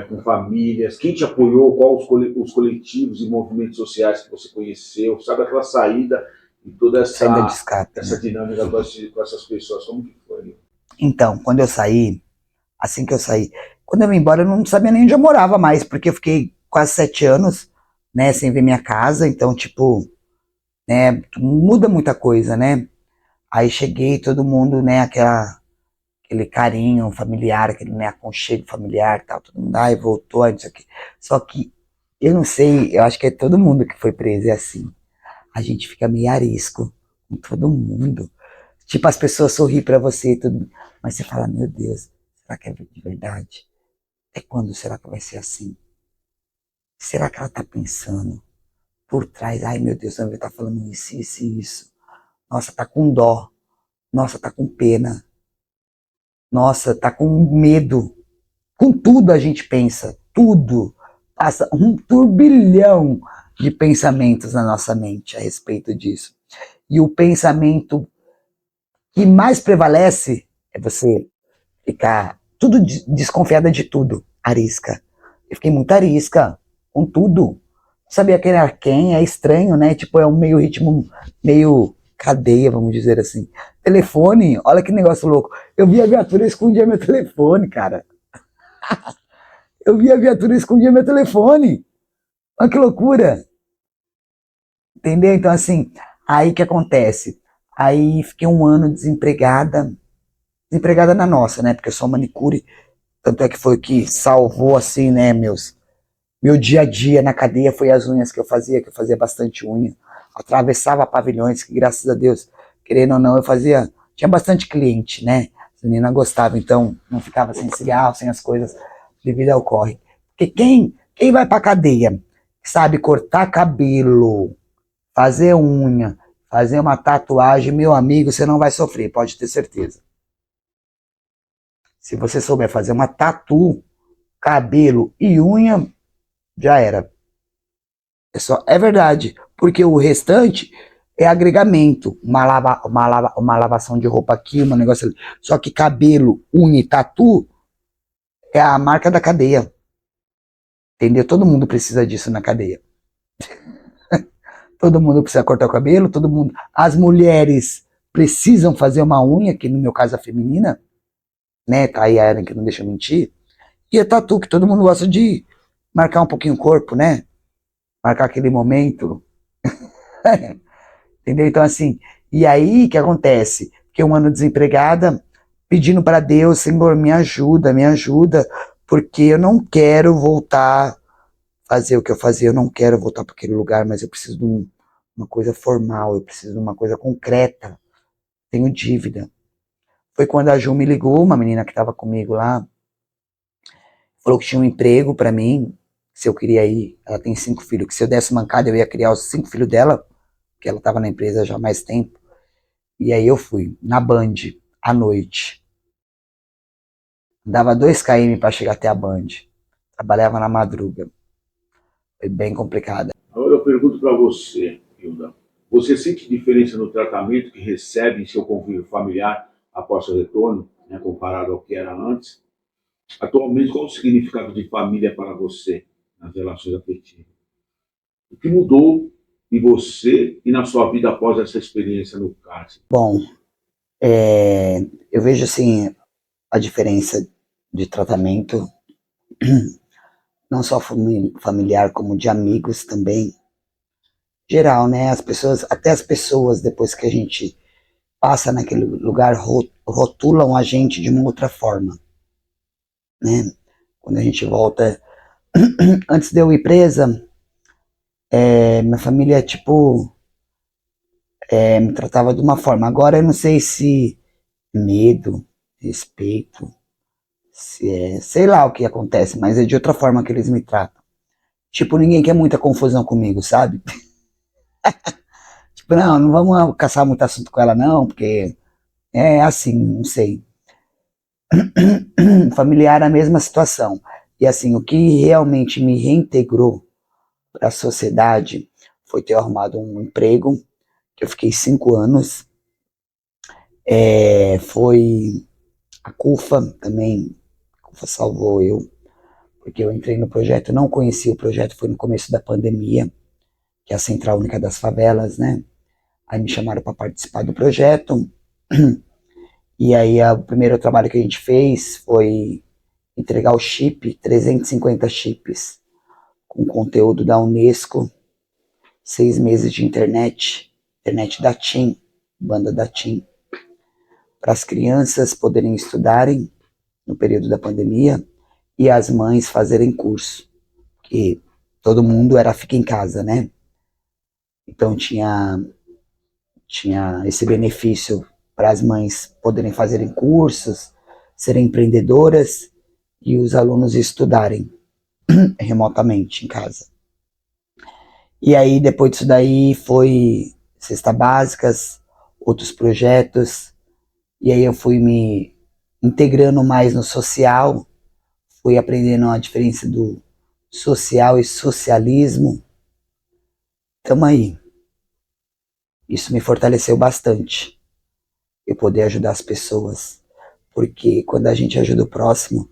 Com famílias? Quem te apoiou? Quais os coletivos e movimentos sociais que você conheceu? Sabe aquela saída e toda Saída de escape, essa né? dinâmica com essas pessoas? Como que foi? Então, quando eu saí, assim que eu saí, quando eu vim embora, eu não sabia nem onde eu morava mais, porque eu fiquei quase 7 anos, né, sem ver minha casa, então, tipo, né, muda muita coisa, né? Aí cheguei, todo mundo, né, aquele carinho familiar, aquele, né, aconchego familiar, tal, todo mundo, ai, voltou, não sei o quê. Só que, eu não sei, eu acho que é todo mundo que foi preso é assim. A gente fica meio arisco com todo mundo. Tipo, as pessoas sorriem pra você, tudo, mas você fala, meu Deus, será que é de verdade? Até quando será que vai ser assim? Será que ela tá pensando por trás? Ai, meu Deus, ela tá falando isso, isso e isso. Nossa, tá com dó. Nossa, tá com pena. Nossa, tá com medo. Com tudo a gente pensa. Tudo. Passa um turbilhão de pensamentos na nossa mente a respeito disso. E o pensamento que mais prevalece é você ficar tudo desconfiada de tudo. Arisca. Eu fiquei muito arisca com tudo. Sabia quem era quem, é estranho, né? Tipo, é um meio ritmo, meio cadeia, vamos dizer assim. Telefone, olha que negócio louco. Eu vi a viatura e escondia meu telefone, cara. Eu vi a viatura e escondia meu telefone. Olha que loucura. Entendeu? Então, assim, aí que acontece? Aí fiquei um ano desempregada. Desempregada na nossa, né? Porque eu sou manicure. Tanto é que foi o que salvou, assim, né, meu dia a dia na cadeia foi as unhas que eu fazia bastante unha. Atravessava pavilhões, que graças a Deus, querendo ou não, eu fazia. Tinha bastante cliente, né? As meninas gostavam, então não ficava sem cigarro, sem as coisas devido ao corre. Porque quem vai pra cadeia sabe cortar cabelo, fazer unha, fazer uma tatuagem, meu amigo, você não vai sofrer, pode ter certeza. Se você souber fazer uma tatu, cabelo e unha, já era. É verdade, porque o restante é agregamento, uma lavação de roupa aqui, um negócio ali. Só que cabelo, unha e tatu é a marca da cadeia. Entendeu? Todo mundo precisa disso na cadeia. Todo mundo precisa cortar o cabelo, todo mundo. As mulheres precisam fazer uma unha, que no meu caso a feminina, né? Tá aí a Ellen que não deixa eu mentir. E a tatu, que todo mundo gosta de marcar um pouquinho o corpo, né? Marcar aquele momento. Entendeu? Então, assim, e aí o que acontece? Que eu ando desempregada, pedindo para Deus, Senhor, me ajuda, porque eu não quero voltar a fazer o que eu fazia, eu não quero voltar para aquele lugar, mas eu preciso de uma coisa formal, eu preciso de uma coisa concreta, tenho dívida. Foi quando a Ju me ligou, uma menina que estava comigo lá, falou que tinha um emprego para mim, se eu queria ir. Ela tem 5 filhos, que se eu desse mancada eu ia criar os 5 filhos dela, que ela estava na empresa já há mais tempo. E aí eu fui, na Band, à noite. Dava 2 km para chegar até a Band. Trabalhava na madruga. Foi bem complicado. Agora eu pergunto para você, Hilda. Você sente diferença no tratamento que recebe em seu convívio familiar após seu retorno, né, comparado ao que era antes? Atualmente, qual o significado de família para você nas relações afetivas? O que mudou em você e na sua vida após essa experiência no cárcere? Bom, eu vejo assim a diferença de tratamento, não só familiar, como de amigos também. Geral, né? As pessoas, até as pessoas, depois que a gente passa naquele lugar, rotulam a gente de uma outra forma, né? Quando a gente volta, antes de eu ir presa, minha família, tipo, me tratava de uma forma. Agora eu não sei se medo, respeito, se sei lá o que acontece, mas é de outra forma que eles me tratam. Tipo, ninguém quer muita confusão comigo, sabe? Tipo, não vamos caçar muito assunto com ela não, porque é assim, não sei. Familiar, a mesma situação. E assim, o que realmente me reintegrou para a sociedade foi ter arrumado um emprego, que eu fiquei 5 anos. Foi a CUFA também, a CUFA salvou eu, porque eu entrei no projeto, não conhecia o projeto, foi no começo da pandemia, que é a Central Única das Favelas, né? Aí me chamaram para participar do projeto, e aí o primeiro trabalho que a gente fez foi entregar o chip, 350 chips, com conteúdo da Unesco, 6 meses de internet da TIM, banda da TIM, para as crianças poderem estudarem no período da pandemia e as mães fazerem curso, que todo mundo fica em casa, né? Então tinha esse benefício para as mães poderem fazerem cursos, serem empreendedoras e os alunos estudarem remotamente em casa. E aí depois disso daí foi cesta básicas, outros projetos, e aí eu fui me integrando mais no social, fui aprendendo a diferença do social e socialismo. Tamo aí. Isso me fortaleceu bastante, eu poder ajudar as pessoas, porque quando a gente ajuda o próximo,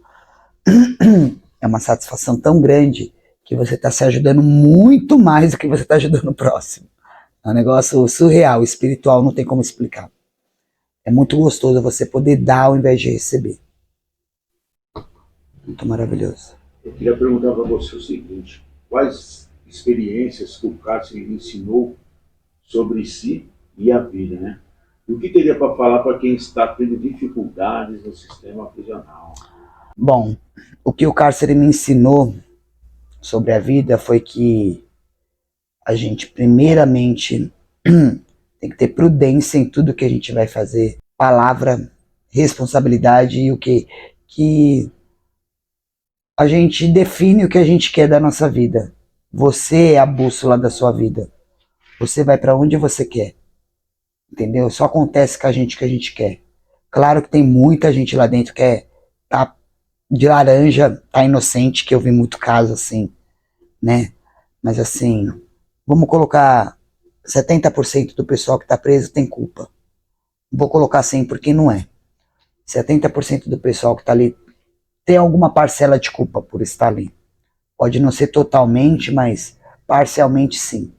é uma satisfação tão grande que você está se ajudando muito mais do que você está ajudando o próximo. É um negócio surreal, espiritual, não tem como explicar. É muito gostoso você poder dar ao invés de receber. Muito maravilhoso. Eu queria perguntar para você o seguinte: quais experiências que o cárcere lhe ensinou sobre si e a vida, né? E o que teria para falar para quem está tendo dificuldades no sistema prisional? Bom, o que o cárcere me ensinou sobre a vida foi que a gente, primeiramente, tem que ter prudência em tudo que a gente vai fazer. Palavra, responsabilidade e o que a gente define o que a gente quer da nossa vida. Você é a bússola da sua vida. você vai para onde você quer, entendeu? Só acontece com a gente o que a gente quer. Claro que tem muita gente lá dentro que tá de laranja, tá inocente, que eu vi muito caso assim, né? Mas assim, vamos colocar 70% do pessoal que tá preso tem culpa. Vou colocar 100 porque não é. 70% do pessoal que tá ali tem alguma parcela de culpa por estar ali. Pode não ser totalmente, mas parcialmente sim.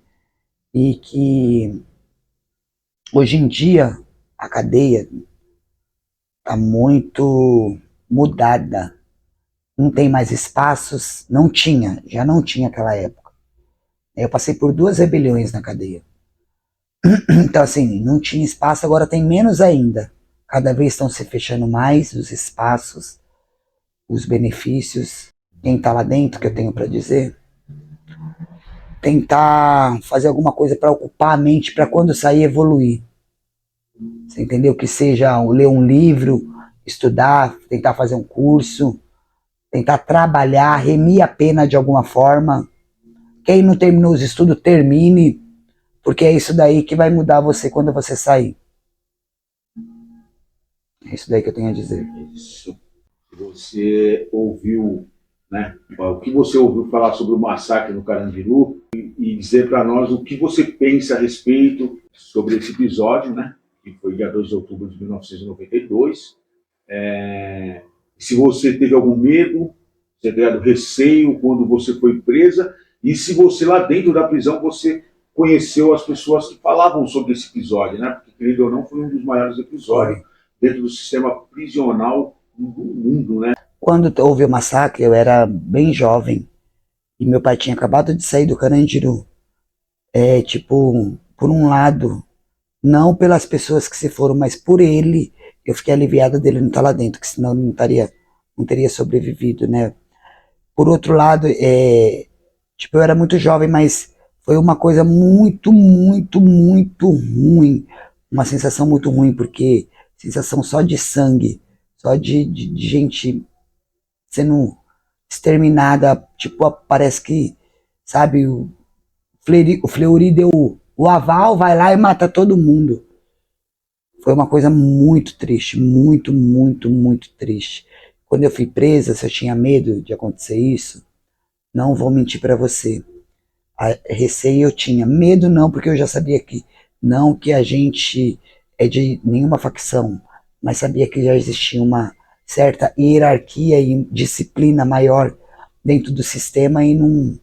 E que hoje em dia a cadeia tá muito mudada. Não tem mais espaços, não tinha, já não tinha naquela época. Eu passei por 2 rebeliões na cadeia. Então assim, não tinha espaço, agora tem menos ainda. Cada vez estão se fechando mais os espaços, os benefícios. Quem está lá dentro, que eu tenho para dizer, tentar fazer alguma coisa para ocupar a mente, para quando sair evoluir. Você entendeu? Que seja ler um livro, estudar, tentar fazer um curso, tentar trabalhar, remir a pena de alguma forma. Quem não terminou os estudos, termine, porque é isso daí que vai mudar você quando você sair. É isso daí que eu tenho a dizer. Isso. Você ouviu, né? O que você ouviu falar sobre o massacre no Carandiru e dizer para nós o que você pensa a respeito sobre esse episódio, né? Que foi dia 2 de outubro de 1992. Se você teve algum medo, se teve receio quando você foi presa, e se você lá dentro da prisão você conheceu as pessoas que falavam sobre esse episódio, né? Porque, querido ou não, foi um dos maiores episódios dentro do sistema prisional do mundo, né? Quando houve o massacre, eu era bem jovem e meu pai tinha acabado de sair do Carandiru. Tipo, por um lado, não pelas pessoas que se foram, mas por ele, eu fiquei aliviado dele não estar lá dentro, que senão ele não teria sobrevivido, né? Por outro lado, tipo, eu era muito jovem, mas foi uma coisa muito, muito, muito ruim. Uma sensação muito ruim, porque sensação só de sangue, só de gente sendo exterminada. Tipo, parece que, sabe, o Fleury deu o aval, vai lá e mata todo mundo. Foi uma coisa muito triste, muito, muito, muito triste. Quando eu fui presa, se eu tinha medo de acontecer isso, não vou mentir para você. Receio eu tinha. Medo não, porque eu já sabia que não que a gente é de nenhuma facção, mas sabia que já existia uma certa hierarquia e disciplina maior dentro do sistema e não,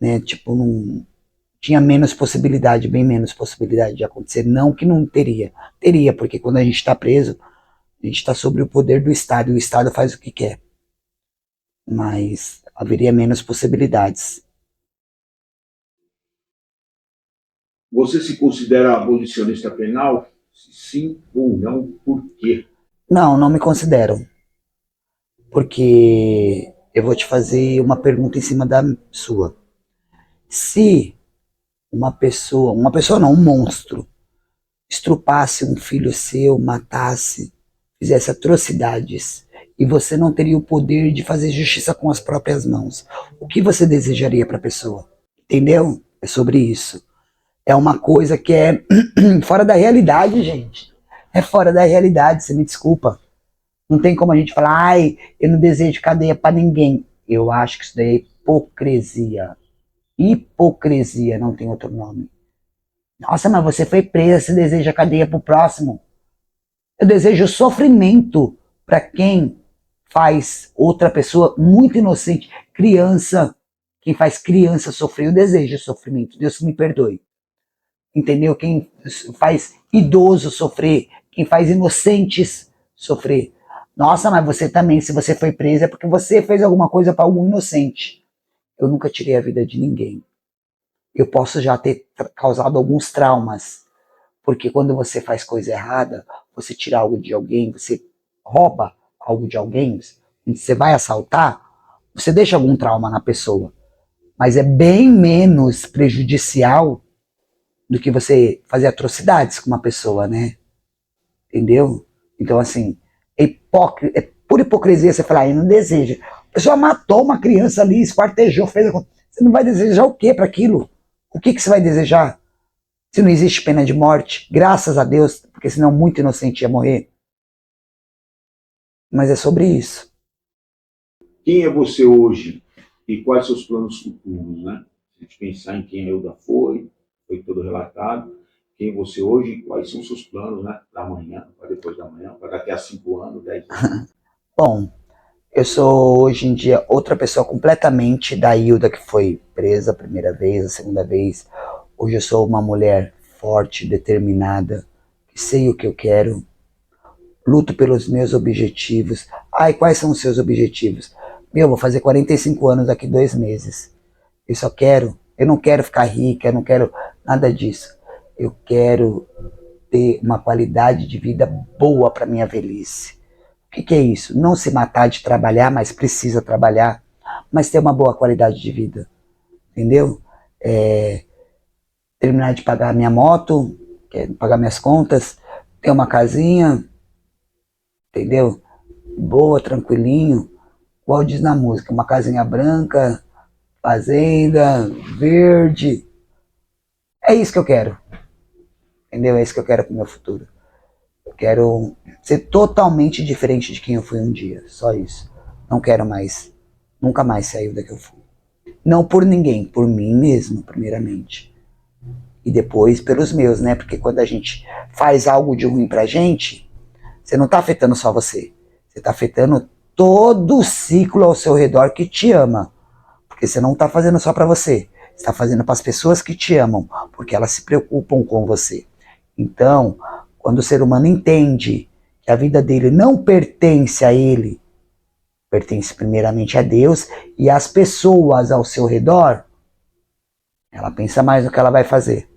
né, tipo, não tinha menos possibilidade, bem menos possibilidade de acontecer. Não que não teria. Teria, porque quando a gente está preso, a gente está sobre o poder do Estado e o Estado faz o que quer. Mas haveria menos possibilidades. Você se considera abolicionista penal? Sim ou não? Por quê? Não, não me considero. Porque eu vou te fazer uma pergunta em cima da sua. Se uma pessoa não, um monstro, estrupasse um filho seu, matasse, fizesse atrocidades, e você não teria o poder de fazer justiça com as próprias mãos, o que você desejaria para a pessoa? Entendeu? É sobre isso. É uma coisa que é fora da realidade, gente. É fora da realidade, você me desculpa. Não tem como a gente falar, ai, eu não desejo cadeia para ninguém. Eu acho que isso daí é hipocrisia. Hipocrisia, não tem outro nome. Nossa, mas você foi presa, você deseja cadeia pro próximo. Eu desejo sofrimento para quem faz outra pessoa muito inocente, criança, quem faz criança sofrer, eu desejo sofrimento, Deus me perdoe. Entendeu? Quem faz idoso sofrer, quem faz inocentes sofrer. Nossa, mas você também, se você foi presa, é porque você fez alguma coisa para algum inocente. Eu nunca tirei a vida de ninguém. Eu posso já ter causado alguns traumas, porque quando você faz coisa errada, você tira algo de alguém, você rouba algo de alguém, você vai assaltar, você deixa algum trauma na pessoa. Mas é bem menos prejudicial do que você fazer atrocidades com uma pessoa, né? Entendeu? Então, assim, é pura hipocrisia você falar, eu não desejo. A pessoa matou uma criança ali, esquartejou, fez. Você não vai desejar o quê para aquilo? O que você vai desejar? Se não existe pena de morte, graças a Deus, porque senão muito inocente ia morrer. Mas é sobre isso. Quem é você hoje e quais seus planos futuros, né? Se a gente pensar em quem a Ilda foi todo relatado. Quem é você hoje e quais são os seus planos, né? Para amanhã, para depois da manhã, para daqui a 5 anos, 10 anos. Bom, eu sou hoje em dia outra pessoa completamente da Hilda que foi presa a primeira vez, a segunda vez. Hoje eu sou uma mulher forte, determinada, que sei o que eu quero, luto pelos meus objetivos. Ai, quais são os seus objetivos? Meu, vou fazer 45 anos daqui 2 meses. Eu não quero ficar rica, eu não quero nada disso. Eu quero ter uma qualidade de vida boa para minha velhice. O que é isso? Não se matar de trabalhar, mas precisa trabalhar, mas ter uma boa qualidade de vida, entendeu? Terminar de pagar minha moto, pagar minhas contas, ter uma casinha, entendeu? Boa, tranquilinho, igual diz na música, uma casinha branca, fazenda, verde. É isso que eu quero, entendeu? É isso que eu quero pro meu futuro. Eu quero ser totalmente diferente de quem eu fui um dia, só isso. Não quero mais, nunca mais sair da que eu fui. Não por ninguém, por mim mesmo, primeiramente. E depois pelos meus, né? Porque quando a gente faz algo de ruim pra gente, você não tá afetando só você. Você tá afetando todo o ciclo ao seu redor que te ama. Porque você não tá fazendo só pra você. Você tá fazendo pras pessoas que te amam, porque elas se preocupam com você. Então, quando o ser humano entende que a vida dele não pertence a ele, pertence primeiramente a Deus e às pessoas ao seu redor, ela pensa mais no que ela vai fazer.